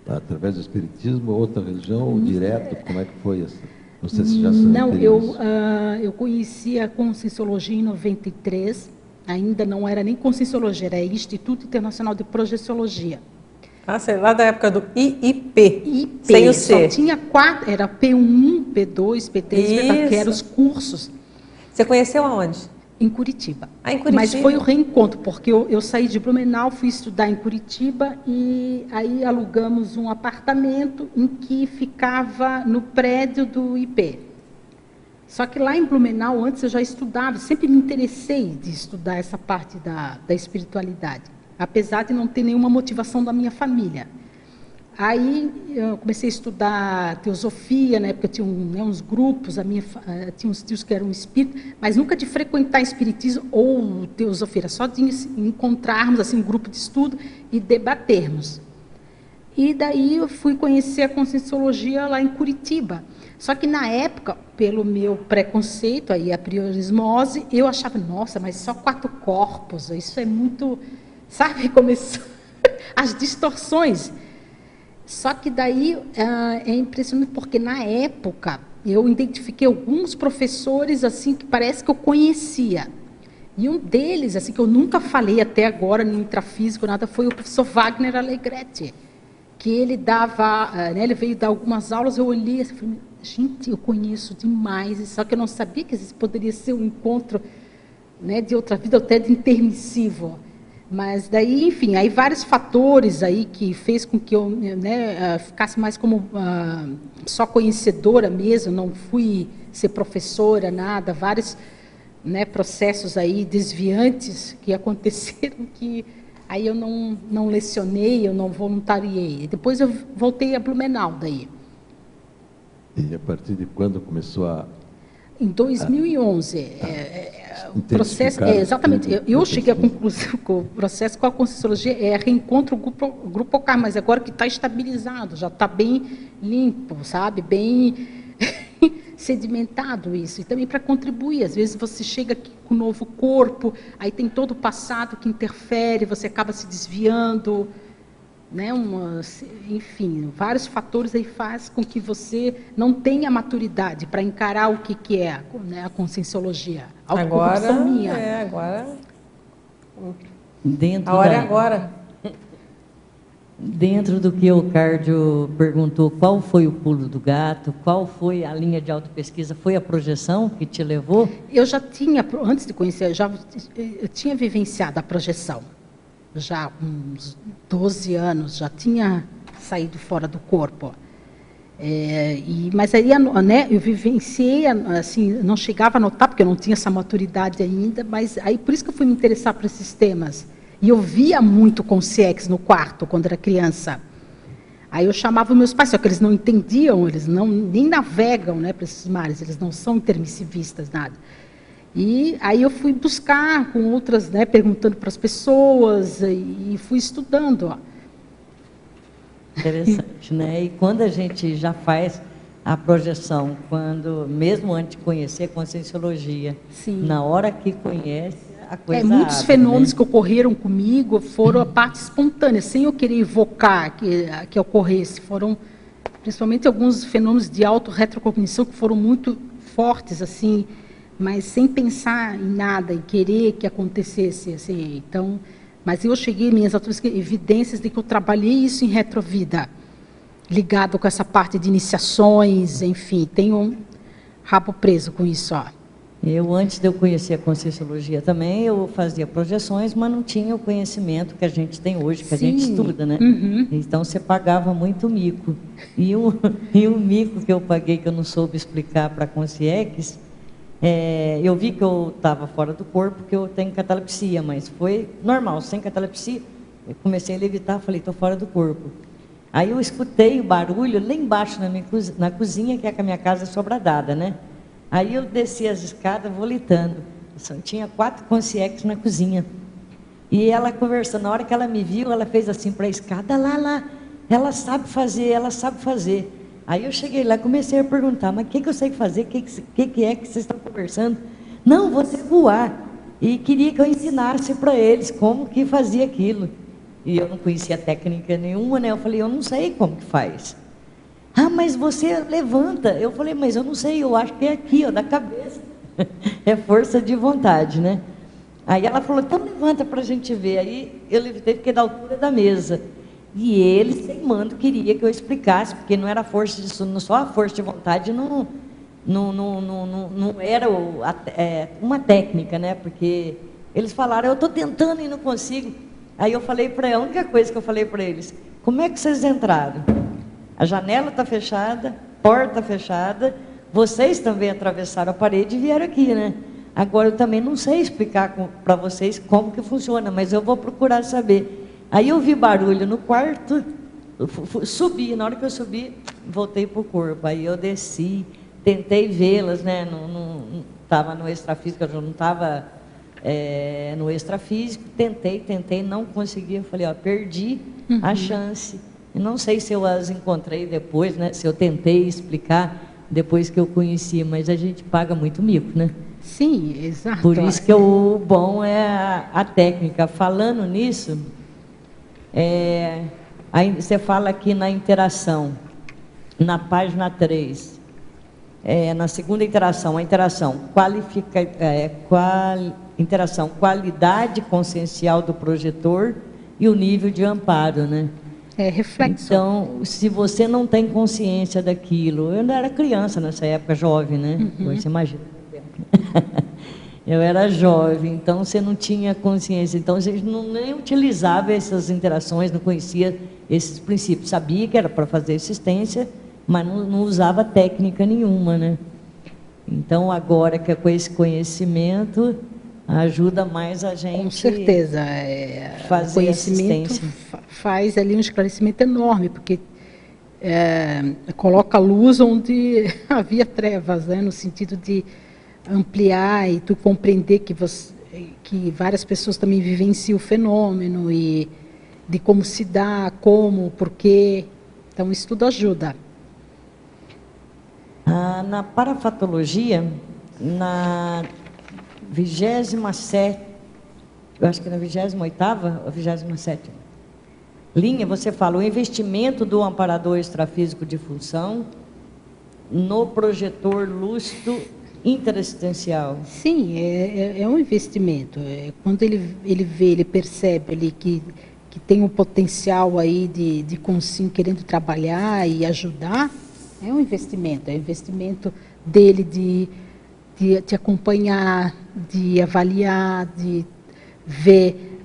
através do espiritismo, outra religião, ou direto? Como é que foi essa? Não sei se já sabe. Não, eu conheci a Conscienciologia em 93, ainda não era nem Conscienciologia, era Instituto Internacional de Projeciologia. Sei lá da época do IIP, sem o C. Só tinha 4, era P1, P2, P3, P4, que eram os cursos. Você conheceu aonde? Em Curitiba. Em Curitiba. Mas foi o reencontro, porque eu saí de Blumenau, fui estudar em Curitiba e aí alugamos um apartamento em que ficava no prédio do IP. Só que lá em Blumenau, antes eu já estudava, sempre me interessei de estudar essa parte da espiritualidade, apesar de não ter nenhuma motivação da minha família. Aí eu comecei a estudar teosofia, na época eu tinha uns grupos, tinha uns tios que eram espíritas, mas nunca de frequentar espiritismo ou teosofia, era só de encontrarmos assim, um grupo de estudo e debatermos. E daí eu fui conhecer a Conscienciologia lá em Curitiba. Só que na época, pelo meu preconceito, aí, a priorismose, eu achava, nossa, mas só 4 corpos, isso é muito... Sabe, começou as distorções. Só que daí é impressionante, porque na época eu identifiquei alguns professores assim que parece que eu conhecia. E um deles, assim, que eu nunca falei até agora, no intrafísico, nada, foi o professor Wagner Alegretti, que ele dava, né, ele veio dar algumas aulas, eu olhei assim, falei, gente, eu conheço demais, só que eu não sabia que isso poderia ser um encontro, né, de outra vida, até de intermissivo. Mas daí, enfim, aí vários fatores aí que fez com que eu, né, ficasse mais como só conhecedora mesmo, não fui ser professora, nada, vários, né, processos aí desviantes que aconteceram que aí eu não lecionei, eu não voluntariei. Depois eu voltei a Blumenau daí. E a partir de quando começou a... Em 2011, o processo, exatamente, eu cheguei à conclusão que o processo com a Conscienciologia é reencontro grupo OCAR, mas agora que está estabilizado, já está bem limpo, sabe, bem sedimentado isso, e também para contribuir, às vezes você chega aqui com um novo corpo, aí tem todo o passado que interfere, você acaba se desviando, né, enfim, vários fatores aí fazem com que você não tenha maturidade para encarar o que é, né, a Conscienciologia. Agora, minha. Agora... Dentro a hora é agora. Dentro do que o Cardio perguntou, qual foi o pulo do gato, qual foi a linha de autopesquisa, foi a projeção que te levou? Eu já tinha, antes de conhecer, eu tinha vivenciado a projeção. Já há uns 12 anos, já tinha saído fora do corpo. Mas aí, né, eu vivenciei, assim, não chegava a notar, porque eu não tinha essa maturidade ainda, mas aí por isso que eu fui me interessar por esses temas. E eu via muito consciex no quarto, quando era criança. Aí eu chamava meus pais, só que eles não entendiam, eles nem navegam, né, para esses mares, eles não são intermissivistas, nada. E aí eu fui buscar com outras, né, perguntando para as pessoas e fui estudando. Ó. Interessante, né? E quando a gente já faz a projeção, quando mesmo antes de conhecer a Conscienciologia, Sim. na hora que conhece, a coisa Muitos abre, fenômenos, né? que ocorreram comigo foram a parte espontânea, sem eu querer evocar que ocorresse. Foram principalmente alguns fenômenos de auto-retrocognição que foram muito fortes, assim, mas sem pensar em nada, em querer que acontecesse. Assim. Então, mas eu cheguei, minhas outras evidências de que eu trabalhei isso em retrovida, ligado com essa parte de iniciações, enfim, tenho um rabo preso com isso. Ó. Eu, antes de eu conhecer a Conscienciologia também, eu fazia projeções, mas não tinha o conhecimento que a gente tem hoje, que a gente estuda, né? Uhum. Então, você pagava muito mico. E o mico que eu paguei, que eu não soube explicar para a Consciex, eu vi que eu estava fora do corpo, que eu tenho catalepsia, mas foi normal, sem catalepsia. Eu comecei a levitar, falei, estou fora do corpo. Aí eu escutei o barulho lá embaixo na cozinha, que é a minha casa sobradada, né? Aí eu desci as escadas volitando. Tinha 4 Consciex na cozinha. E ela conversando, na hora que ela me viu, ela fez assim para a escada, lá, ela sabe fazer, ela sabe fazer. Aí eu cheguei lá, comecei a perguntar, mas o que eu sei fazer, o que é que vocês estão conversando? Não, você voar. E queria que eu ensinasse para eles como que fazia aquilo. E eu não conhecia técnica nenhuma, né? Eu falei, eu não sei como que faz. Ah, mas você levanta. Eu falei, mas eu não sei, eu acho que é aqui, ó, da cabeça. É força de vontade, né? Aí ela falou, então levanta para a gente ver. Aí eu levantei, fiquei da altura da mesa. E eles, teimando, queria que eu explicasse, porque não era força de só a força de vontade, não era uma técnica, né? Porque eles falaram, eu estou tentando e não consigo. Aí eu falei para a única coisa que eu falei para eles, como é que vocês entraram? A janela está fechada, porta fechada, vocês também atravessaram a parede e vieram aqui, né? Agora eu também não sei explicar para vocês como que funciona, mas eu vou procurar saber. Aí eu vi barulho no quarto, subi, na hora que eu subi, voltei para o corpo. Aí eu desci, tentei vê-las, né? Não estava no extrafísico, eu não estava no extrafísico, tentei, não consegui. Eu falei, ó, perdi a chance. Não sei se eu as encontrei depois, né? Se eu tentei explicar depois que eu conheci, mas a gente paga muito mico, né? Sim, exato. Por isso que o bom é a técnica. Falando nisso, aí você fala aqui na interação, na página 3, na segunda interação, a interação interação, qualidade consciencial do projetor e o nível de amparo, né? Reflexo. Então, se você não tem consciência daquilo, eu não era criança nessa época, jovem, né? Você imagina. Eu era jovem, então você não tinha consciência, então você nem utilizava essas interações, não conhecia esses princípios, sabia que era para fazer assistência, mas não usava técnica nenhuma, né? Então, agora que é com esse conhecimento, ajuda mais a gente. Com certeza. Fazer o conhecimento assistência. Faz ali um esclarecimento enorme, porque coloca luz onde havia trevas, né? No sentido de ampliar e tu compreender que várias pessoas também vivenciam o fenômeno e de como se dá, como, porquê. Então, isso tudo ajuda. Na parafatologia, na 27ª, eu acho que na 28ª ou 27ª linha, você fala o investimento do amparador extrafísico de função no projetor lúcido interassistencial. Sim, é um investimento. Quando ele vê, ele percebe ali que tem um potencial aí de consciência querendo trabalhar e ajudar, é um investimento. É um investimento dele de te acompanhar, de avaliar, de ver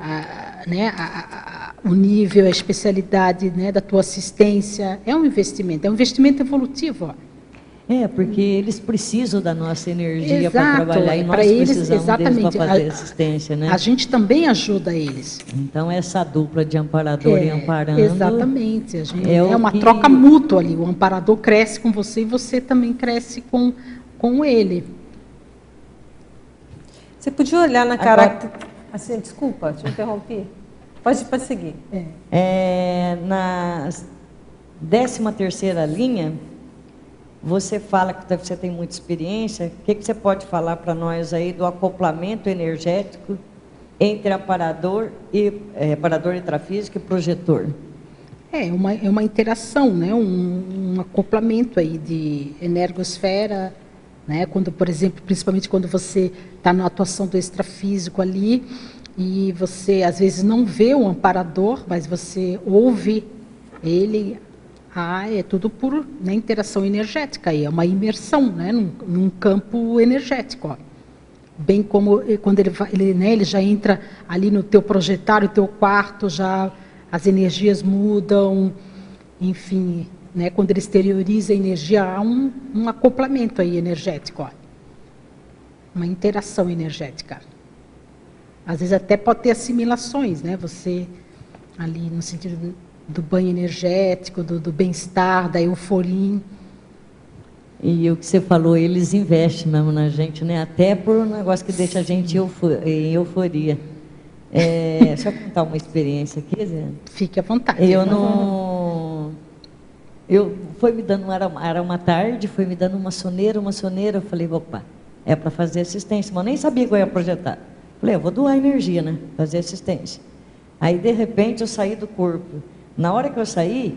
o nível, a especialidade, né, da tua assistência. É um investimento evolutivo. Ó. Porque eles precisam da nossa energia Exato, para trabalhar e nós precisamos deles para fazer assistência, né? A gente também ajuda eles. Então, essa dupla de amparador e amparando... Exatamente. É uma troca mútua ali. O amparador cresce com você e você também cresce com ele. Você podia olhar na Agora- característica... Assim, desculpa, te interrompi. Pode seguir. Na 13ª linha, você fala que você tem muita experiência. O que você pode falar para nós aí do acoplamento energético entre aparador intrafísico e projetor? É uma interação, né? Um acoplamento aí de energosfera, né? Quando, por exemplo, principalmente quando você está na atuação do extrafísico ali e você às vezes não vê o amparador, mas você ouve ele. É tudo por, né, interação energética aí, é uma imersão, né, num campo energético, ó. Bem como quando ele já entra ali no teu projetário, teu quarto, já as energias mudam, enfim, né, quando ele exterioriza a energia, há um acoplamento aí energético, ó. Uma interação energética. Às vezes até pode ter assimilações, né, você ali no sentido do banho energético, do bem-estar, da euforia. E o que você falou, eles investem mesmo na gente, né? Até por um negócio que deixa a gente em euforia. Deixa eu contar uma experiência aqui, Zé. Fique à vontade. Foi me dando, era uma tarde, foi me dando uma soneira, eu falei, opa, é para fazer assistência, mas eu nem sabia que eu ia projetar. Falei, eu vou doar energia, né? Fazer assistência. Aí, de repente, eu saí do corpo. Na hora que eu saí,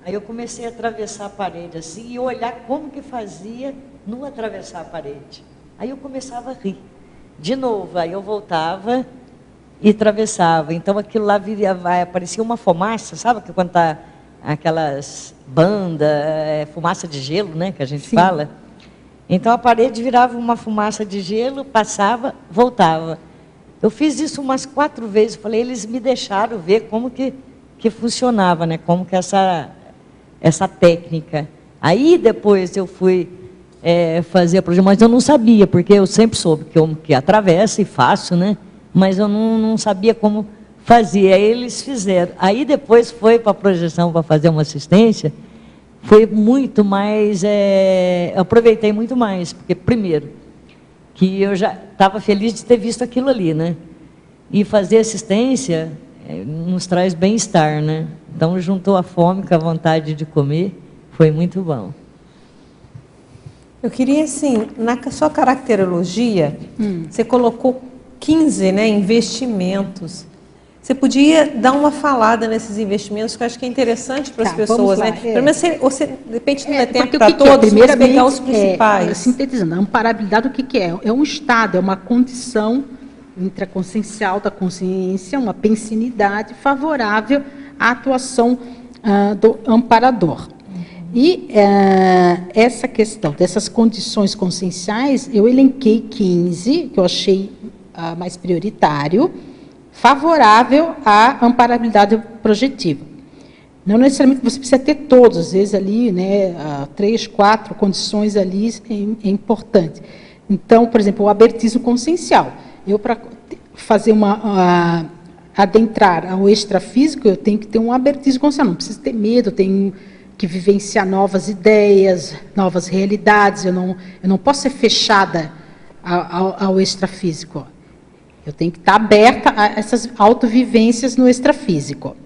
aí eu comecei a atravessar a parede assim e olhar como que fazia no atravessar a parede. Aí eu começava a rir. De novo, aí eu voltava e atravessava. Então aquilo lá aparecia uma fumaça, sabe que quando tá aquelas bandas, fumaça de gelo, né, que a gente fala. Então a parede virava uma fumaça de gelo, passava, voltava. Eu fiz isso umas 4 vezes, falei, eles me deixaram ver como que funcionava, né? Como que essa técnica. Aí depois eu fui fazer a projeção, mas eu não sabia, porque eu sempre soube que atravesso e faço, né? Mas eu não sabia como fazia. Aí eles fizeram. Aí depois foi para a projeção para fazer uma assistência, foi muito mais, eu aproveitei muito mais, porque primeiro, que eu já estava feliz de ter visto aquilo ali, né? E fazer assistência nos traz bem-estar, né? Então, juntou a fome com a vontade de comer, foi muito bom. Eu queria, assim, na sua caracterologia, você colocou 15, né, investimentos. Você podia dar uma falada nesses investimentos, que eu acho que é interessante para as pessoas, né? Pelo menos você, de repente, não é tempo para todos, mas pegar os principais. Sintetizando, a amparabilidade, o que é? É um estado, é uma condição intraconsciencial da consciência, uma pensinidade favorável à atuação do amparador. E essa questão dessas condições conscienciais, eu elenquei 15, que eu achei mais prioritário, favorável à amparabilidade projetiva. Não necessariamente você precisa ter todos, às vezes ali, né, 3, 4 condições ali é importante. Então, por exemplo, o abertismo consciencial. Eu, para fazer adentrar ao extrafísico, eu tenho que ter um abertismo consciencial, não preciso ter medo, eu tenho que vivenciar novas ideias, novas realidades, eu não posso ser fechada ao extrafísico. Eu tenho que estar aberta a essas autovivências no extrafísico.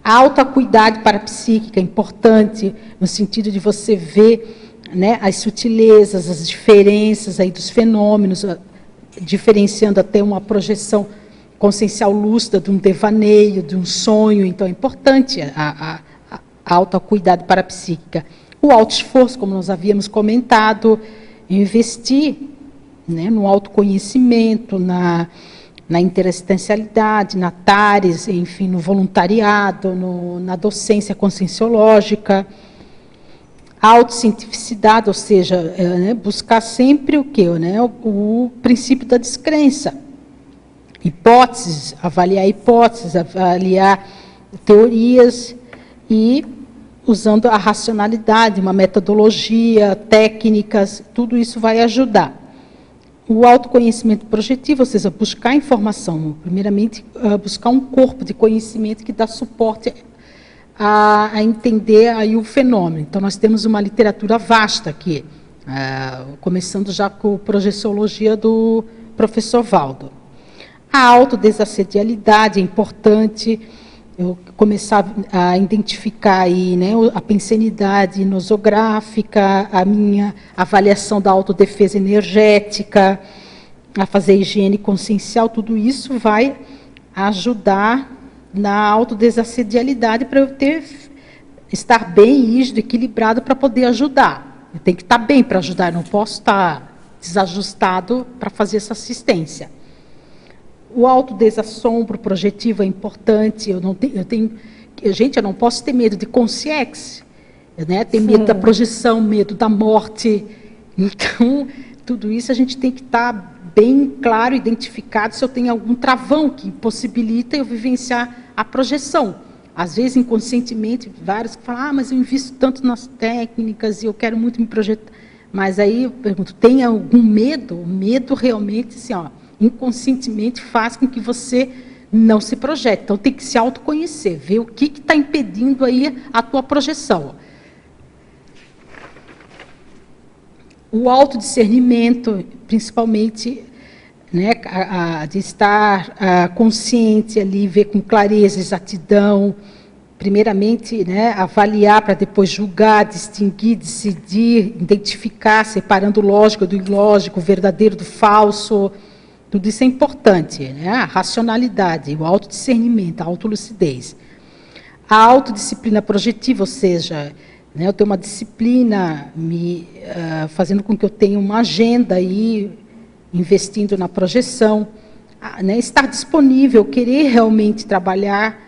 A autoacuidade parapsíquica é importante, no sentido de você ver, né, as sutilezas, as diferenças aí dos fenômenos, diferenciando até uma projeção consciencial lúcida de um devaneio, de um sonho. Então, é importante a autoacuidade parapsíquica. O autoesforço, como nós havíamos comentado, investir, né, no autoconhecimento, na interassistencialidade, na TARES, enfim, no voluntariado, na docência conscienciológica. A autocientificidade, ou seja, né, buscar sempre o quê? Né, o princípio da descrença. Hipóteses, avaliar teorias e usando a racionalidade, uma metodologia, técnicas, tudo isso vai ajudar. O autoconhecimento projetivo, ou seja, buscar informação, primeiramente buscar um corpo de conhecimento que dá suporte a entender aí o fenômeno. Então, nós temos uma literatura vasta aqui, começando já com a projeciologia do professor Valdo. A autodesassedialidade é importante, eu começar a identificar aí, né, a pensenidade nosográfica, a minha avaliação da autodefesa energética, a fazer higiene consciencial, tudo isso vai ajudar na autodesassedialidade para eu estar bem, rígido, equilibrado para poder ajudar. Eu tenho que estar bem para ajudar, eu não posso estar desajustado para fazer essa assistência. O autodesassombro projetivo é importante, eu não posso ter medo de consciência, né? Ter medo da projeção, medo da morte. Então, tudo isso a gente tem que estar bem claro, identificado, se eu tenho algum travão que possibilita eu vivenciar a projeção. Às vezes, inconscientemente, vários que falam, mas eu invisto tanto nas técnicas e eu quero muito me projetar. Mas aí eu pergunto, tem algum medo? O medo realmente, assim, inconscientemente faz com que você não se projete. Então, tem que se autoconhecer, ver o que está impedindo aí a tua projeção. O autodiscernimento, principalmente, né, de estar consciente ali, ver com clareza, exatidão, primeiramente, né, avaliar para depois julgar, distinguir, decidir, identificar, separando o lógico do ilógico, o verdadeiro do falso, tudo isso é importante, né? A racionalidade, o autodiscernimento, a autolucidez. A autodisciplina projetiva, ou seja, né, eu tenho uma disciplina fazendo com que eu tenha uma agenda aí, investindo na projeção, né, estar disponível, querer realmente trabalhar,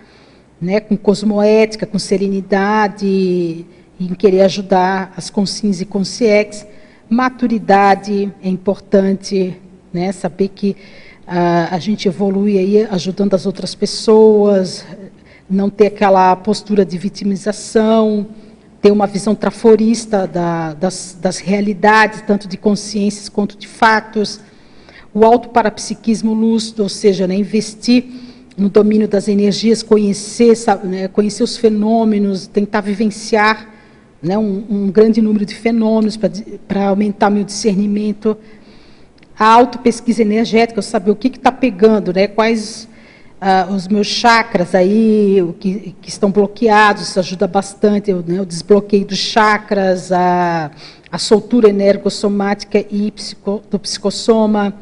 né, com cosmoética, com serenidade, em querer ajudar as consciências e consciências. Maturidade é importante, né, saber que a gente evolui aí ajudando as outras pessoas, não ter aquela postura de vitimização, ter uma visão traforista das realidades, tanto de consciências quanto de fatos. O autoparapsiquismo lúcido, ou seja, né, investir no domínio das energias, conhecer os fenômenos, tentar vivenciar, né, um grande número de fenômenos para aumentar meu discernimento. A autopesquisa energética, eu saber o que está pegando, né, quais os meus chakras aí, que estão bloqueados, isso ajuda bastante, né, o desbloqueio dos chakras, a soltura energossomática e do psicossoma,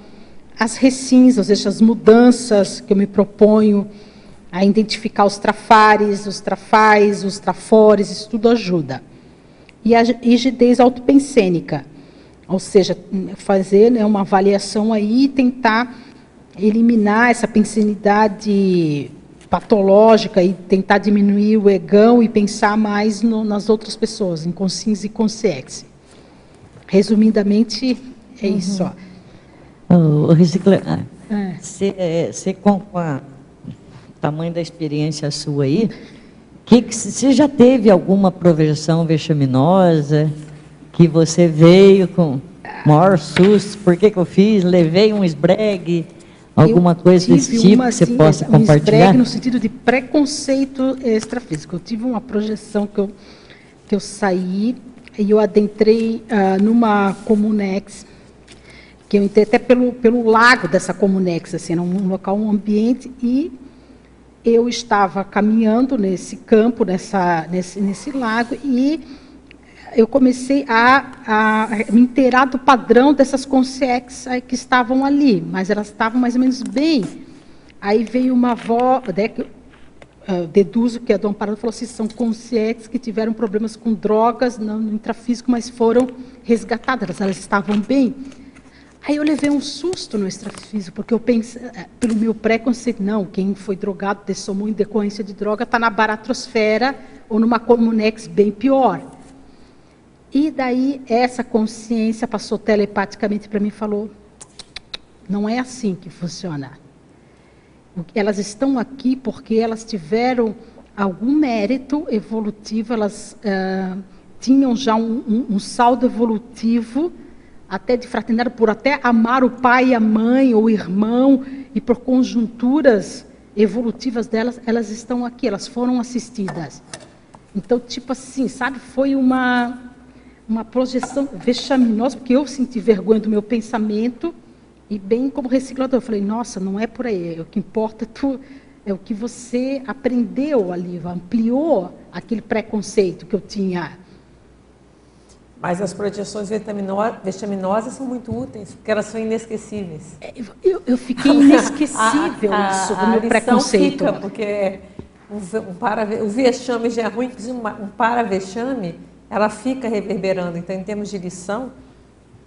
as recins, ou seja, as mudanças que eu me proponho a identificar os trafares, os trafais, os trafores, isso tudo ajuda. E a rigidez autopensênica, ou seja, fazer, né, uma avaliação aí e tentar eliminar essa pensenidade patológica e tentar diminuir o egão e pensar mais nas outras pessoas, em consciência e consciência. Resumidamente, é isso. Você com o tamanho da experiência sua aí, você já teve alguma projeção vexaminosa que você veio com maior susto? Por que eu fiz? Levei um esbregue? Alguma coisa desse tipo que você possa compartilhar? Esbregue no sentido de preconceito extrafísico. Eu tive uma projeção que eu saí e eu adentrei numa Comunex, que eu entrei até pelo lago dessa Comunex, assim, num local, um ambiente, e eu estava caminhando nesse campo, nesse lago, e eu comecei a me inteirar do padrão dessas consciências que estavam ali, mas elas estavam mais ou menos bem. Aí veio uma avó, né, que eu deduzo que a Dona Parada falou assim, são consciências que tiveram problemas com drogas no intrafísico, mas foram resgatadas, elas estavam bem. Aí eu levei um susto no extrafísico, porque eu pensei, pelo meu preconceito, não, quem foi drogado, dessomou em decorrência de droga, está na baratrosfera ou numa Comunex bem pior. E daí essa consciência passou telepaticamente para mim e falou, não é assim que funciona. Elas estão aqui porque elas tiveram algum mérito evolutivo, elas tinham já um saldo evolutivo, até de fraternidade, por até amar o pai e a mãe, ou o irmão, e por conjunturas evolutivas delas, elas estão aqui, elas foram assistidas. Então, tipo assim, sabe, foi uma projeção vexaminosa, porque eu senti vergonha do meu pensamento, E bem como reciclador, eu falei, nossa, não é por aí, o que importa é o que você aprendeu ali, ampliou aquele preconceito que eu tinha. Mas as projeções vexaminosas são muito úteis, porque elas são inesquecíveis. Eu fiquei inesquecível isso, do meu preconceito. Fica, porque o vexame já é ruim, um para-vexame, ela fica reverberando. Então, em termos de lição,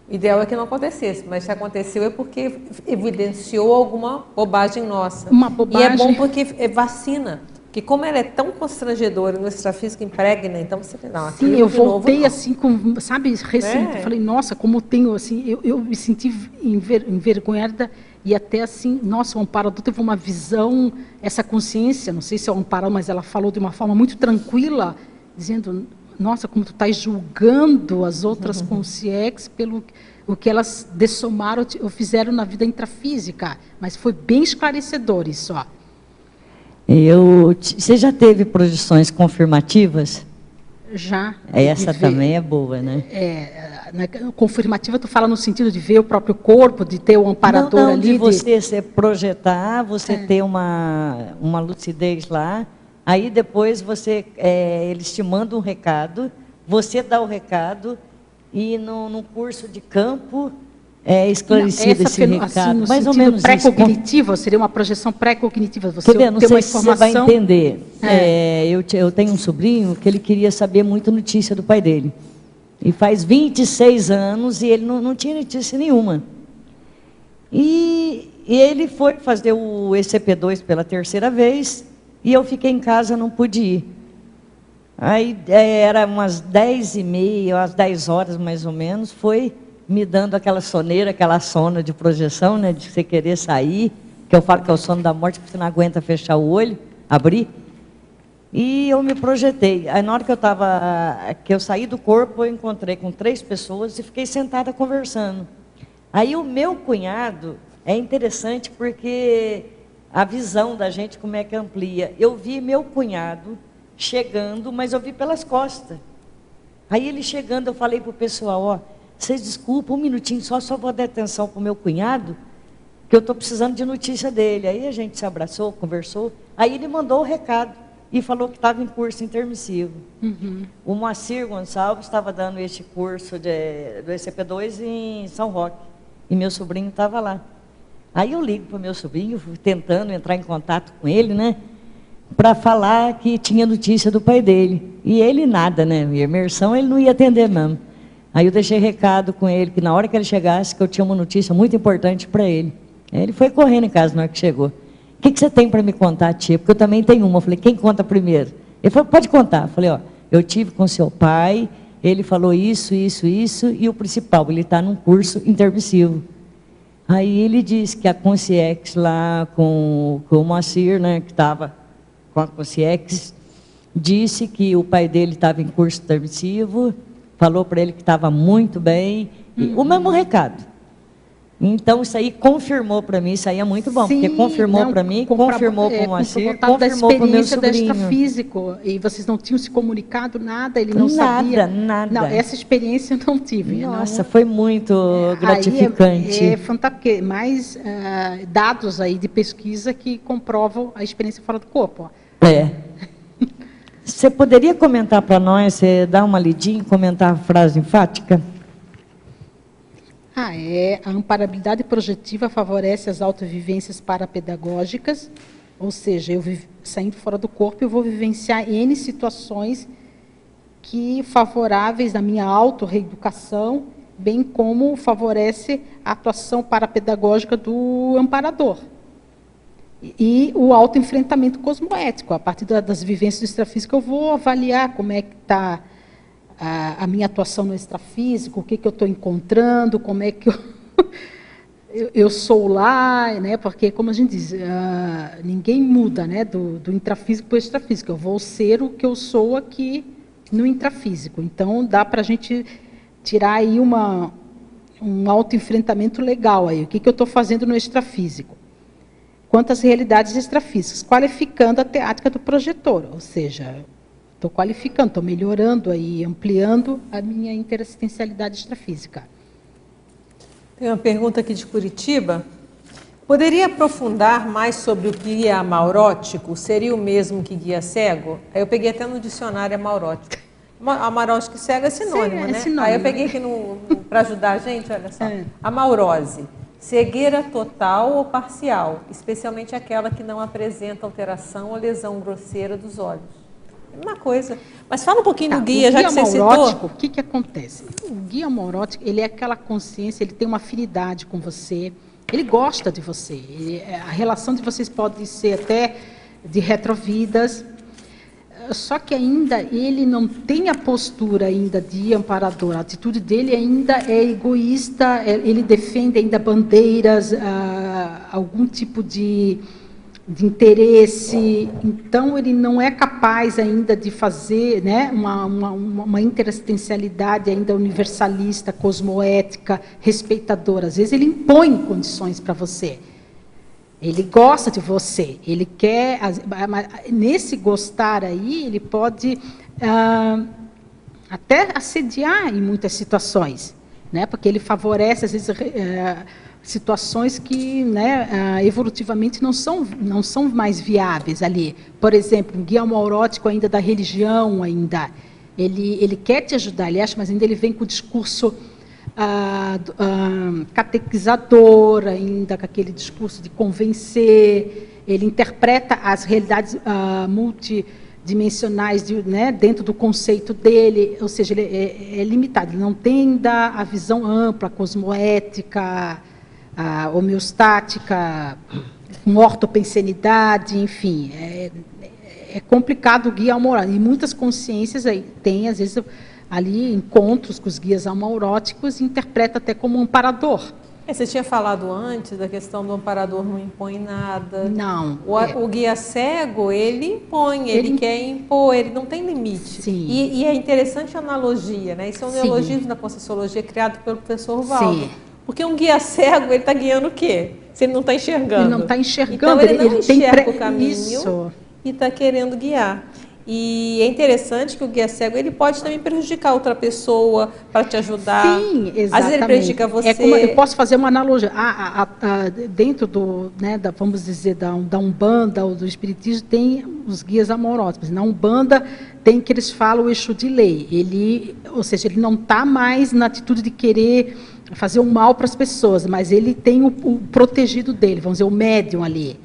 o ideal é que não acontecesse, mas se aconteceu é porque evidenciou alguma bobagem nossa. Uma bobagem. E é bom porque vacina. Porque como ela é tão constrangedora, no extrafísico impregna, então você não, sim, eu voltei assim, com, sabe, recente, falei, nossa, como tenho, assim, eu me senti envergonhada e até assim, nossa, o amparador teve uma visão, essa consciência, não sei se é o amparador, mas ela falou de uma forma muito tranquila, dizendo, nossa, como tu estás julgando as outras consciências pelo o que elas dessomaram ou fizeram na vida intrafísica, mas foi bem esclarecedor isso, ó. Você já teve projeções confirmativas? Já. Essa também é boa, né? Confirmativa, tu fala no sentido de ver o próprio corpo, de ter o amparador não, ali. De você se projetar, você ter uma lucidez lá, aí depois eles te mandam um recado, você dá o recado, e num curso de campo é esclarecido esse recado, assim, mais ou menos pré-cognitiva, seria uma projeção pré-cognitiva. Você não sei se você vai entender. Eu tenho um sobrinho que ele queria saber muito notícia do pai dele. E faz 26 anos e ele não tinha notícia nenhuma. E ele foi fazer o ECP2 pela terceira vez e eu fiquei em casa, não pude ir. Aí era umas 10h30, às 10 horas mais ou menos, foi me dando aquela soneira, aquela sono de projeção, né, de você querer sair, que eu falo que é o sono da morte, porque você não aguenta fechar o olho, abrir. E eu me projetei. Aí na hora que eu saí do corpo, eu encontrei com 3 pessoas e fiquei sentada conversando. Aí o meu cunhado, é interessante porque a visão da gente como é que amplia. Eu vi meu cunhado chegando, mas eu vi pelas costas. Aí ele chegando, eu falei para o pessoal, ó, vocês desculpam um minutinho, só vou dar atenção para o meu cunhado, que eu estou precisando de notícia dele. Aí a gente se abraçou, conversou, aí ele mandou o recado e falou que estava em curso intermissivo. O Moacir Gonçalves estava dando este curso do ECP2 em São Roque, e meu sobrinho estava lá. Aí eu ligo para o meu sobrinho, tentando entrar em contato com ele, né, para falar que tinha notícia do pai dele. E ele nada, né, imersão ele não ia atender mesmo. Aí eu deixei recado com ele, que na hora que ele chegasse, que eu tinha uma notícia muito importante para ele. Aí ele foi correndo em casa na hora que chegou. O que você tem para me contar, tia? Porque eu também tenho uma. Eu falei, quem conta primeiro? Ele falou, pode contar. Eu falei, ó, eu tive com seu pai, ele falou isso, e o principal, ele está num curso intermissivo. Aí ele disse que a Consciex lá com o Moacir, né, que estava com a Consciex, disse que o pai dele estava em curso intermissivo, falou para ele que estava muito bem, o mesmo recado. Então, isso aí confirmou para mim, isso aí é muito bom, porque confirmou para mim, confirmou para o Moacir, confirmou para o meu sobrinho. Extrafísico, e vocês não tinham se comunicado nada, ele não sabia. Nada. Não, essa experiência eu não tive. Nossa, foi muito gratificante. É fantástico, mais dados aí de pesquisa que comprovam a experiência fora do corpo. Ó. Você poderia comentar para nós, você dá uma lidinha, comentar a frase enfática? A amparabilidade projetiva favorece as autovivências parapedagógicas, ou seja, eu saindo fora do corpo, eu vou vivenciar N situações que favoráveis à minha autorreeducação, bem como favorece a atuação parapedagógica do amparador. E o autoenfrentamento cosmoético. A partir das vivências do extrafísico, eu vou avaliar como é que está a minha atuação no extrafísico, o que eu estou encontrando, como é que eu sou lá, né? Porque, como a gente diz, ninguém muda, né, do intrafísico para o extrafísico. Eu vou ser o que eu sou aqui no intrafísico. Então, dá para a gente tirar aí um autoenfrentamento legal. Aí. O que eu estou fazendo no extrafísico? Quanto às realidades extrafísicas, qualificando a teática do projetor, ou seja, estou qualificando, estou melhorando aí, ampliando a minha interassistencialidade extrafísica. Tem uma pergunta aqui de Curitiba. Poderia aprofundar mais sobre o guia amaurótico? Seria o mesmo que guia cego? Aí eu peguei até no dicionário amaurótico. Amaurótico e cego é sinônimo, Sim, é né? sinônimo. Aí eu peguei aqui para ajudar a gente, olha só. Amaurose. Cegueira total ou parcial, especialmente aquela que não apresenta alteração ou lesão grosseira dos olhos. É uma coisa. Mas fala um pouquinho do guia, já que você citou. O que acontece? O guia amaurótico, ele é aquela consciência, ele tem uma afinidade com você, ele gosta de você. A relação de vocês pode ser até de retrovidas, só que ainda ele não tem a postura ainda de amparador, a atitude dele ainda é egoísta, ele defende ainda bandeiras, algum tipo de interesse, então ele não é capaz ainda de fazer, né, uma interassistencialidade ainda universalista, cosmoética, respeitadora. Às vezes ele impõe condições para você. Ele gosta de você, ele quer, nesse gostar aí, ele pode até assediar em muitas situações, né? Porque ele favorece, às vezes, situações que, né, evolutivamente não são mais viáveis ali. Por exemplo, um guia amaurótico ainda da religião, ainda, ele quer te ajudar, ele acha, mas ainda ele vem com o discurso catequizador, ainda com aquele discurso de convencer, ele interpreta as realidades multidimensionais né, dentro do conceito dele, ou seja, ele é limitado, ele não tem ainda a visão ampla, cosmoética, homeostática, com ortopensenidade, enfim, é complicado o guia amaurótico, e muitas consciências aí tem, às vezes, ali encontros com os guias amauróticos, interpreta até como um amparador. Você tinha falado antes da questão do amparador não impõe nada. Não. O guia cego, ele impõe, ele quer impor, ele não tem limite. Sim. E é interessante a analogia, né? Isso é um neologismo da Conscienciologia criado pelo professor Valdo. Sim. Porque um guia cego, ele está guiando o quê? Se ele não está enxergando. Ele não está enxergando. Então, ele não enxerga o caminho Isso. E está querendo guiar. E é interessante que o guia cego, ele pode também prejudicar outra pessoa para te ajudar. Sim, exatamente. Às vezes ele prejudica você. Eu posso fazer uma analogia. Dentro do, né, vamos dizer, da Umbanda ou do Espiritismo, tem os guias amauróticos. Na Umbanda tem que eles falam o Exu de lei. Ou seja, ele não está mais na atitude de querer fazer o mal para as pessoas, mas ele tem o protegido dele, vamos dizer, o médium ali.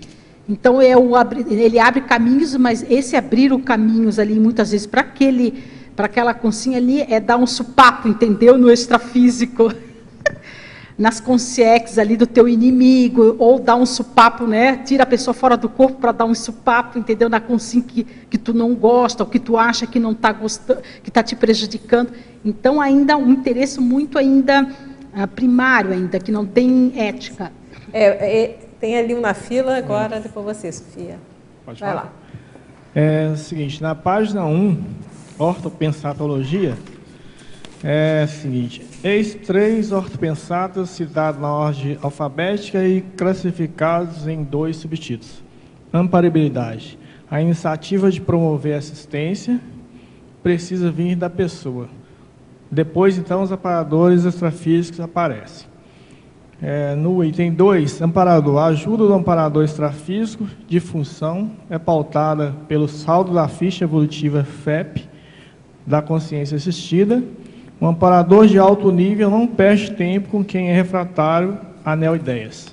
Então, ele abre caminhos, mas esse abrir os caminhos ali, muitas vezes, para aquela consciência ali, é dar um supapo, entendeu? No extrafísico, nas consciências ali do teu inimigo, ou dar um supapo, né? Tira a pessoa fora do corpo para dar um supapo, entendeu? Na consciência que tu não gosta, ou que tu acha que não está gostando, que está te prejudicando. Então, ainda um interesse muito ainda primário, ainda, que não tem ética. Tem ali um na fila, agora depois você, Sofia. Pode Vai falar? lá. É o seguinte, na página 1, ortopensatologia, é o seguinte, eis 3 ortopensatas citados na ordem alfabética e classificados em 2 subtítulos. Amparabilidade. A iniciativa de promover assistência precisa vir da pessoa. Depois, então, os amparadores extrafísicos aparecem. No item 2, amparador. A ajuda do amparador extrafísico de função é pautada pelo saldo da ficha evolutiva FEP da consciência assistida. Um amparador de alto nível não perde tempo com quem é refratário a neo-ideias.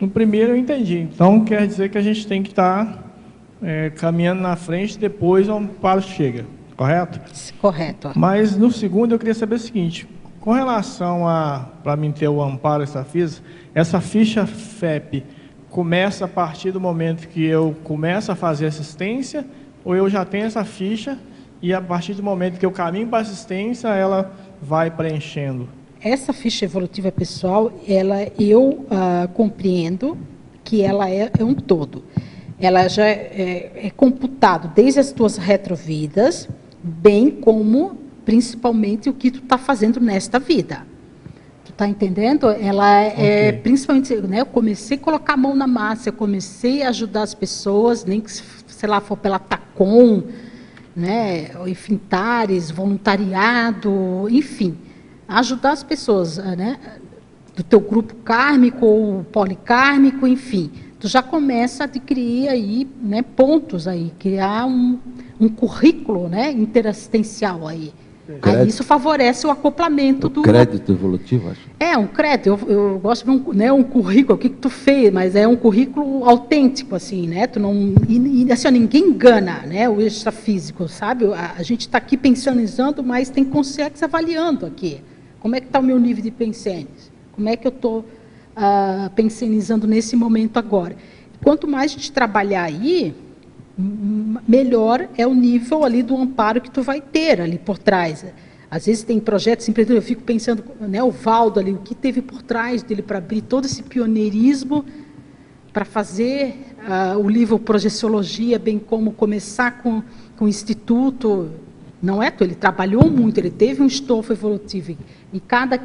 No primeiro eu entendi. Então, quer dizer que a gente tem que estar caminhando na frente, depois o amparo chega. Correto? Correto. Mas no segundo eu queria saber o seguinte... Com relação para mim ter o amparo extrafísico, essa ficha FEP começa a partir do momento que eu começo a fazer assistência, ou eu já tenho essa ficha e a partir do momento que eu caminho para assistência, ela vai preenchendo? Essa ficha evolutiva pessoal, eu compreendo que ela é um todo. Ela já é computado desde as tuas retrovidas, bem como principalmente o que tu está fazendo nesta vida. Tu está entendendo? Ela principalmente, né, eu comecei a colocar a mão na massa, eu comecei a ajudar as pessoas, nem que, sei lá, for pela TACOM, né, ou Infintares, voluntariado, enfim, ajudar as pessoas, né, do teu grupo kármico ou policármico, enfim. Tu já começa a adquirir aí, né, pontos aí, criar um currículo, né, interassistencial aí. Aí isso favorece o acoplamento do... Crédito evolutivo, acho. É, um crédito. Eu gosto de um currículo, o que tu fez, mas é um currículo autêntico, assim, né? Tu não, assim, ninguém engana, né, o extrafísico, sabe? A gente está aqui pensionizando, mas tem consciência avaliando aqui. Como é que está o meu nível de pensenes? Como é que eu estou pensionizando nesse momento agora? Quanto mais a gente trabalhar aí, melhor é o nível ali do amparo que tu vai ter ali por trás. Às vezes tem projetos empreendedores, eu fico pensando, né, o Valdo ali, o que teve por trás dele para abrir todo esse pioneirismo, para fazer o livro Projeciologia, bem como começar com o Instituto, não é? Ele trabalhou muito, ele teve um estofo evolutivo, e cada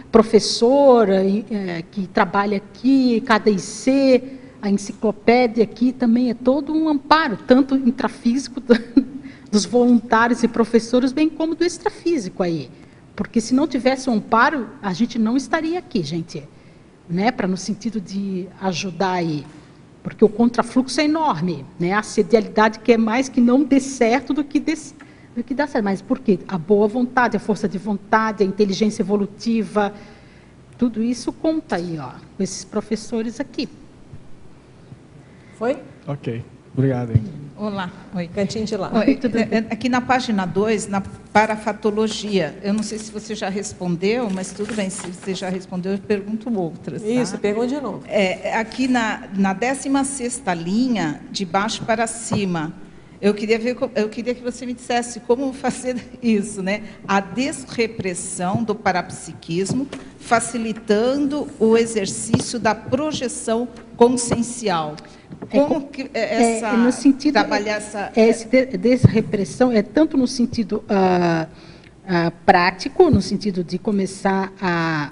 professor que trabalha aqui, cada IC, a enciclopédia aqui também é todo um amparo, tanto intrafísico dos voluntários e professores, bem como do extrafísico aí. Porque se não tivesse um amparo, a gente não estaria aqui, gente. Né? No sentido de ajudar aí. Porque o contrafluxo é enorme. Né? A sedialidade quer mais que não dê certo do que dá certo. Mas por quê? A boa vontade, a força de vontade, a inteligência evolutiva, tudo isso conta aí, ó, com esses professores aqui. Foi? Ok, obrigado. Hein? Olá. Oi. Cantinho de lá. Oi. Aqui na página 2, na parafatologia, eu não sei se você já respondeu, mas tudo bem, se você já respondeu, eu pergunto outras. Tá? Isso, pergunta de novo. Aqui na 16ª linha, de baixo para cima, eu queria que você me dissesse como fazer isso, né? A desrepressão do parapsiquismo, facilitando o exercício da projeção consciencial. Como que no sentido, trabalhar essa... desrepressão é tanto no sentido prático, no sentido de começar a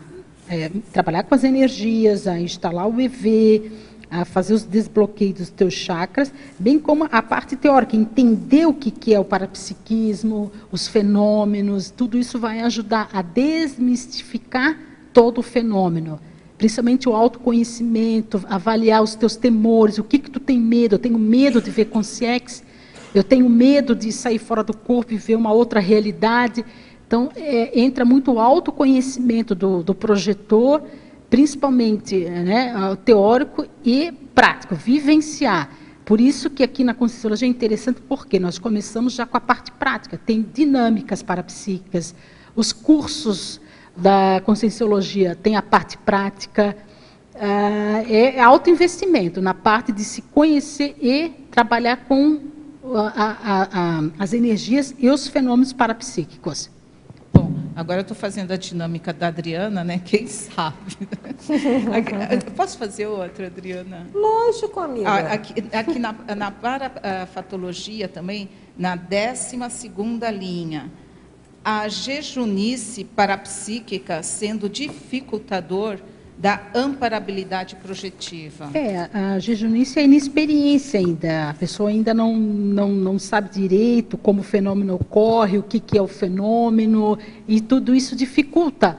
trabalhar com as energias, a instalar o EV, a fazer os desbloqueios dos teus chakras, bem como a parte teórica, entender o que é o parapsiquismo, os fenômenos, tudo isso vai ajudar a desmistificar todo o fenômeno. Principalmente o autoconhecimento, avaliar os teus temores, o que tu tem medo. Eu tenho medo de ver consciência, eu tenho medo de sair fora do corpo e ver uma outra realidade. Então, entra muito o autoconhecimento do projetor, principalmente, né, teórico e prático, vivenciar. Por isso que aqui na Conscienciologia é interessante, porque nós começamos já com a parte prática. Tem dinâmicas parapsíquicas, os cursos da Conscienciologia tem a parte prática, é autoinvestimento na parte de se conhecer e trabalhar com as energias e os fenômenos parapsíquicos. Bom, agora eu estou fazendo a dinâmica da Adriana, né? Quem sabe? Eu posso fazer outra, Adriana? Lógico, amiga. Aqui na parafatologia também, na 12ª linha, a jejunice parapsíquica sendo dificultador da amparabilidade projetiva. A jejunice é inexperiência ainda. A pessoa ainda não sabe direito como o fenômeno ocorre, o que é o fenômeno, e tudo isso dificulta.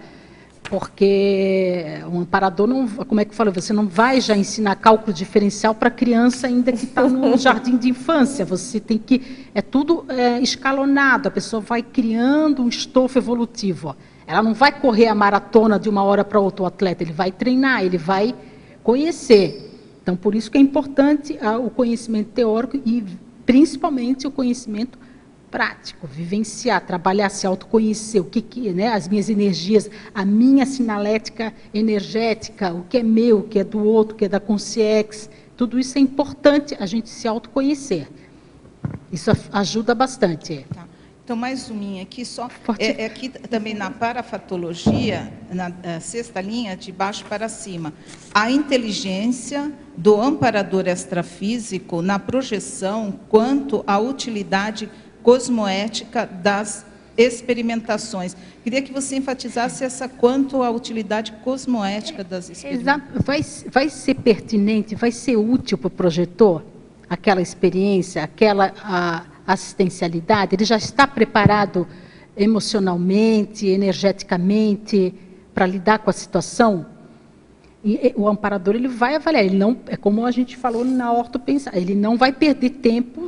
Porque o amparador, como é que eu falo, você não vai já ensinar cálculo diferencial para criança ainda que está no jardim de infância. Você tem que... É tudo escalonado, a pessoa vai criando um estofo evolutivo. Ela não vai correr a maratona de uma hora para outra, o atleta, ele vai treinar, ele vai conhecer. Então, por isso que é importante o conhecimento teórico e, principalmente, o conhecimento prático, vivenciar, trabalhar, se autoconhecer, né, as minhas energias, a minha sinalética energética, o que é meu, o que é do outro, o que é da consciência, tudo isso é importante a gente se autoconhecer. Isso ajuda bastante. Tá. Então, mais uma aqui, só. Aqui também na parafatologia, na 6ª linha, de baixo para cima. A inteligência do amparador extrafísico na projeção quanto à utilidade cosmoética das experimentações. Queria que você enfatizasse essa quanto à utilidade cosmoética das experimentações. Exato. Vai ser pertinente, vai ser útil para o projetor, aquela experiência, aquela assistencialidade? Ele já está preparado emocionalmente, energeticamente, para lidar com a situação? E o amparador ele vai avaliar, ele não, é como a gente falou na ortopensar, ele não vai perder tempo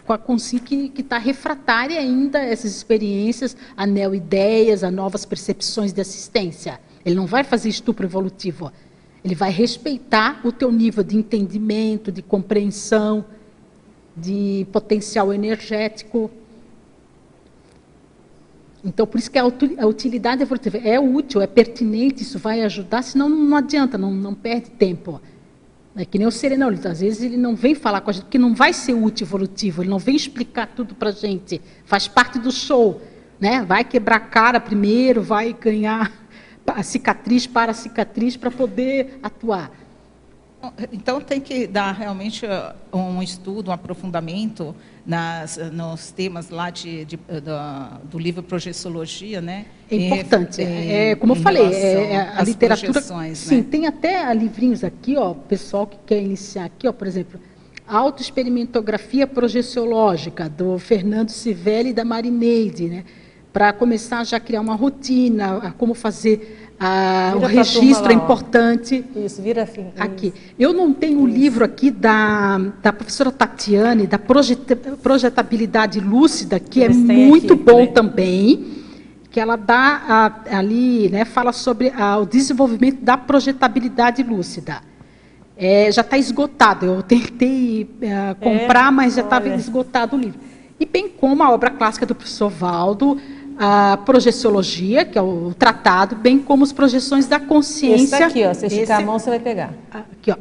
com a consciência que está refratária ainda a essas experiências, a neo-ideias, a novas percepções de assistência. Ele não vai fazer estupro evolutivo. Ele vai respeitar o teu nível de entendimento, de compreensão, de potencial energético. Então, por isso que a utilidade evolutiva é útil, é pertinente, isso vai ajudar, senão não adianta, não perde tempo. É que nem o serenão, às vezes ele não vem falar com a gente, porque não vai ser útil evolutivo, ele não vem explicar tudo para a gente, faz parte do show, né? Vai quebrar a cara primeiro, vai ganhar a cicatriz para poder atuar. Então, tem que dar realmente um estudo, um aprofundamento nos temas lá do livro Projeciologia, né? É importante. Como eu falei, a literatura... Sim, né? Tem até livrinhos aqui, ó, pessoal que quer iniciar aqui, ó, por exemplo, Autoexperimentografia Projeciológica, do Fernando Civelli e da Marineide, né? Para começar já a criar uma rotina, como fazer... o registro é importante. Isso, vira fim. Aqui. Isso. Eu não tenho o livro aqui da professora Tatiane, da projetabilidade lúcida, que é muito bom também, que ela dá ali, né, fala sobre o desenvolvimento da projetabilidade lúcida. Já está esgotado. Eu tentei comprar, mas já estava esgotado o livro. E bem como a obra clássica do professor Valdo, a Projeciologia, que é o tratado, bem como as projeções da consciência. Esse daqui, ó, você esticar a mão, você vai pegar. Aqui, ó.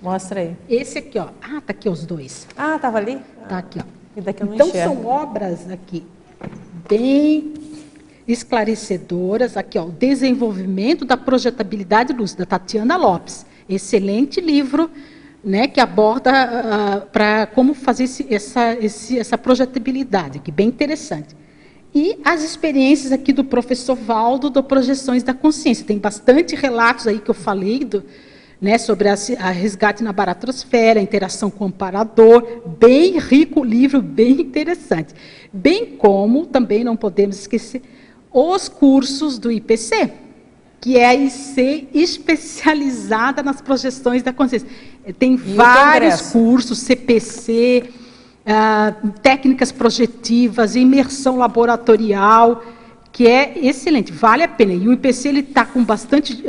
Mostra aí. Esse aqui, ó. Tá aqui os dois. Estava ali? Tá aqui, ó. E daqui eu não então, enxergo. são obras aqui bem esclarecedoras. Aqui, ó, o Desenvolvimento da Projetabilidade Lúcida, Tatiana Lopes. Excelente livro, né, que aborda para como fazer essa projetabilidade, aqui, bem interessante. E as experiências aqui do professor Valdo, do Projeções da Consciência. Tem bastante relatos aí que eu falei, né, sobre a resgate na baratrosfera, a interação com o amparador. Bem rico o livro, bem interessante. Bem como, também não podemos esquecer, os cursos do IPC, que é a IC especializada nas projeções da consciência. Tem vários cursos, CPC... técnicas projetivas, imersão laboratorial, que é excelente, vale a pena. E o IPC está com bastante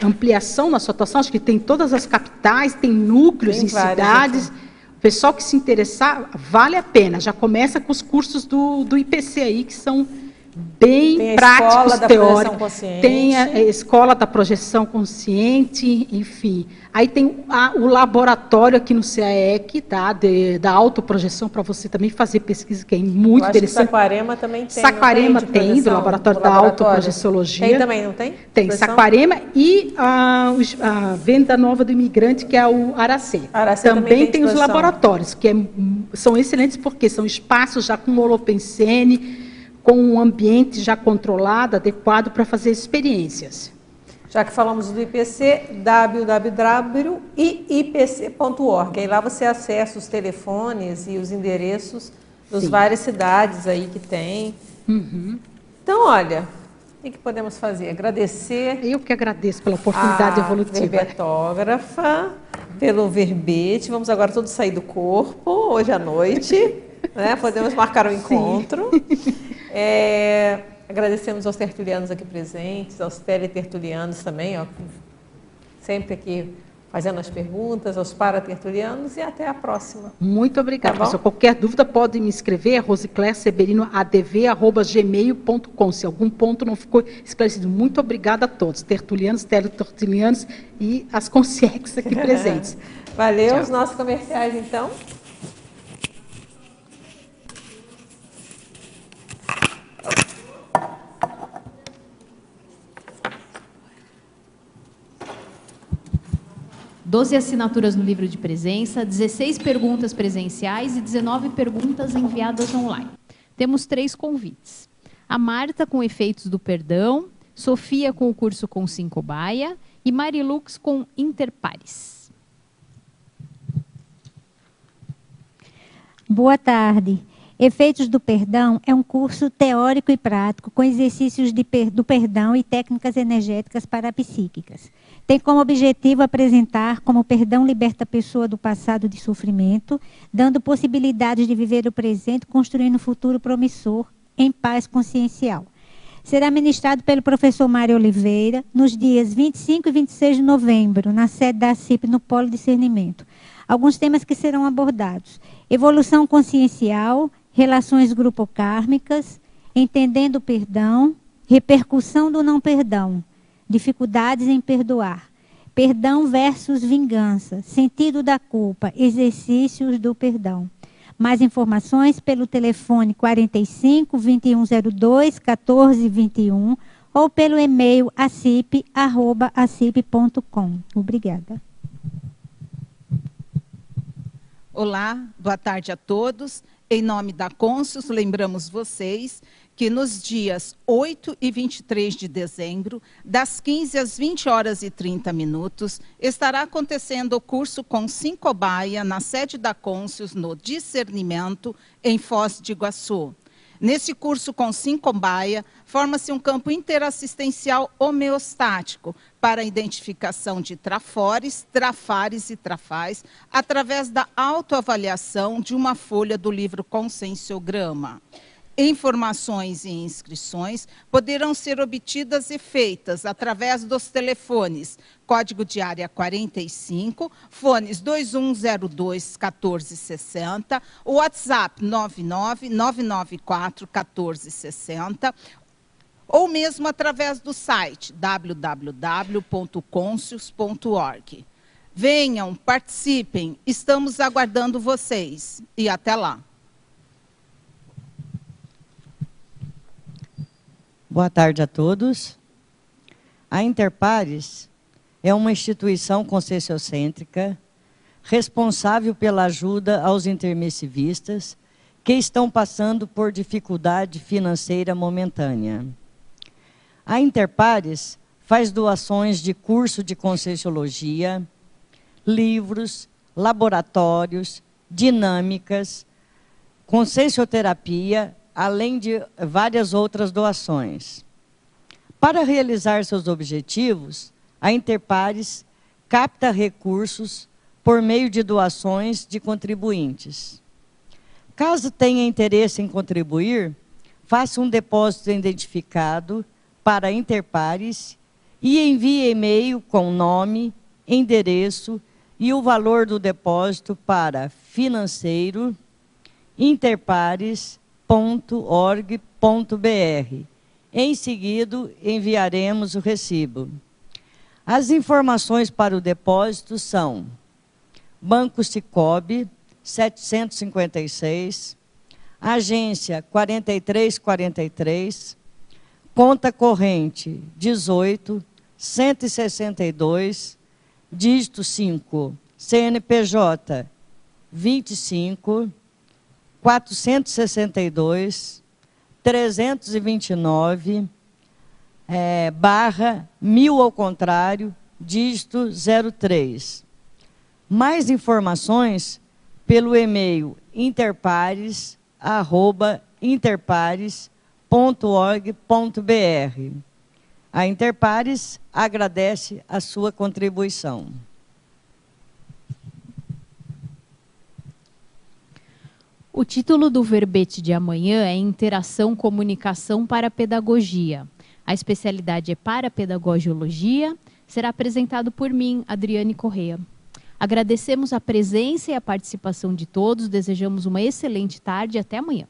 ampliação na sua atuação, acho que tem todas as capitais, tem núcleos em cidades. O pessoal que se interessar, vale a pena. Já começa com os cursos do IPC aí, que são bem práticos, teóricos. Tem a Escola da Projeção Consciente, enfim. Aí tem o laboratório aqui no CAEC, tá, da autoprojeção, para você também fazer pesquisa, que é muito interessante. Saquarema também tem. Saquarema tem, do laboratório da autoprojeciologia. Tem também, não tem? Tem, Saquarema e a Venda Nova do Imigrante, que é o Aracê. Também tem os laboratórios, que são excelentes porque são espaços já com holopensene, com um ambiente já controlado, adequado para fazer experiências. Já que falamos do IPC, www.iipc.org. Aí lá você acessa os telefones e os endereços das várias cidades aí que tem. Então, olha, o que podemos fazer? Agradecer. Eu que agradeço pela oportunidade evolutiva. Verbetógrafa, pelo verbete. Vamos agora todos sair do corpo, hoje à noite. Né? Podemos marcar um encontro. Agradecemos aos tertulianos aqui presentes, aos teletertulianos também, ó, sempre aqui fazendo as perguntas, aos paratertulianos, e até a próxima. Muito obrigada, pessoal. Qualquer dúvida pode me escrever, rosiclerseberinoadv@gmail.com. Se algum ponto não ficou esclarecido. Muito obrigada a todos, tertulianos, teletertulianos e as consciências aqui presentes. Valeu. Tchau. Os nossos comerciais, então. Doze assinaturas no livro de presença, 16 perguntas presenciais e 19 perguntas enviadas online. Temos 3 convites. A Marta com Efeitos do Perdão, Sofia com o curso com Sincobaia e Marilux com Interpares. Boa tarde. Efeitos do Perdão é um curso teórico e prático com exercícios do perdão e técnicas energéticas parapsíquicas. Tem como objetivo apresentar como o perdão liberta a pessoa do passado de sofrimento, dando possibilidades de viver o presente, construindo um futuro promissor em paz consciencial. Será ministrado pelo professor Mário Oliveira nos dias 25 e 26 de novembro, na sede da ACIP, no Polo Discernimento. Alguns temas que serão abordados: evolução consciencial, relações grupocármicas, entendendo o perdão, repercussão do não perdão, dificuldades em perdoar, perdão versus vingança, sentido da culpa, exercícios do perdão. Mais informações pelo telefone 45 2102 1421 ou pelo e-mail acip@acip.com. Obrigada. Olá, boa tarde a todos. Em nome da Consus, lembramos vocês que nos dias 8 e 23 de dezembro, das 15 às 20 horas e 30 minutos, estará acontecendo o curso Consim Cobaia na sede da Consus, no Discernimento, em Foz do Iguaçu. Nesse curso Consim Cobaia, forma-se um campo interassistencial homeostático para a identificação de trafores, trafares e trafais, através da autoavaliação de uma folha do livro Conscienciograma. Informações e inscrições poderão ser obtidas e feitas através dos telefones código de área 45, fones 2102-1460, WhatsApp 99994-1460, ou mesmo através do site www.consus.org. Venham, participem, estamos aguardando vocês. E até lá. Boa tarde a todos. A Interpares é uma instituição conscienciocêntrica responsável pela ajuda aos intermissivistas que estão passando por dificuldade financeira momentânea. A Interpares faz doações de curso de conscienciologia, livros, laboratórios, dinâmicas, consciencioterapia, além de várias outras doações. Para realizar seus objetivos, a Interpares capta recursos por meio de doações de contribuintes. Caso tenha interesse em contribuir, faça um depósito identificado para a Interpares e envie e-mail com nome, endereço e o valor do depósito para financeiro.interpares.org.br. Em seguida, enviaremos o recibo. As informações para o depósito são: Banco Cicobi, 756, agência 4343, conta corrente 18 162, dígito 5, CNPJ 25 462 329 barra 1000 ao contrário, dígito 03. Mais informações pelo e-mail interpares@interpares.org.br. A Interpares agradece a sua contribuição. O título do verbete de amanhã é Interação, Comunicação para a Pedagogia. A especialidade é Parapedagogiologia. Será apresentado por mim, Adriane Correia. Agradecemos a presença e a participação de todos. Desejamos uma excelente tarde e até amanhã.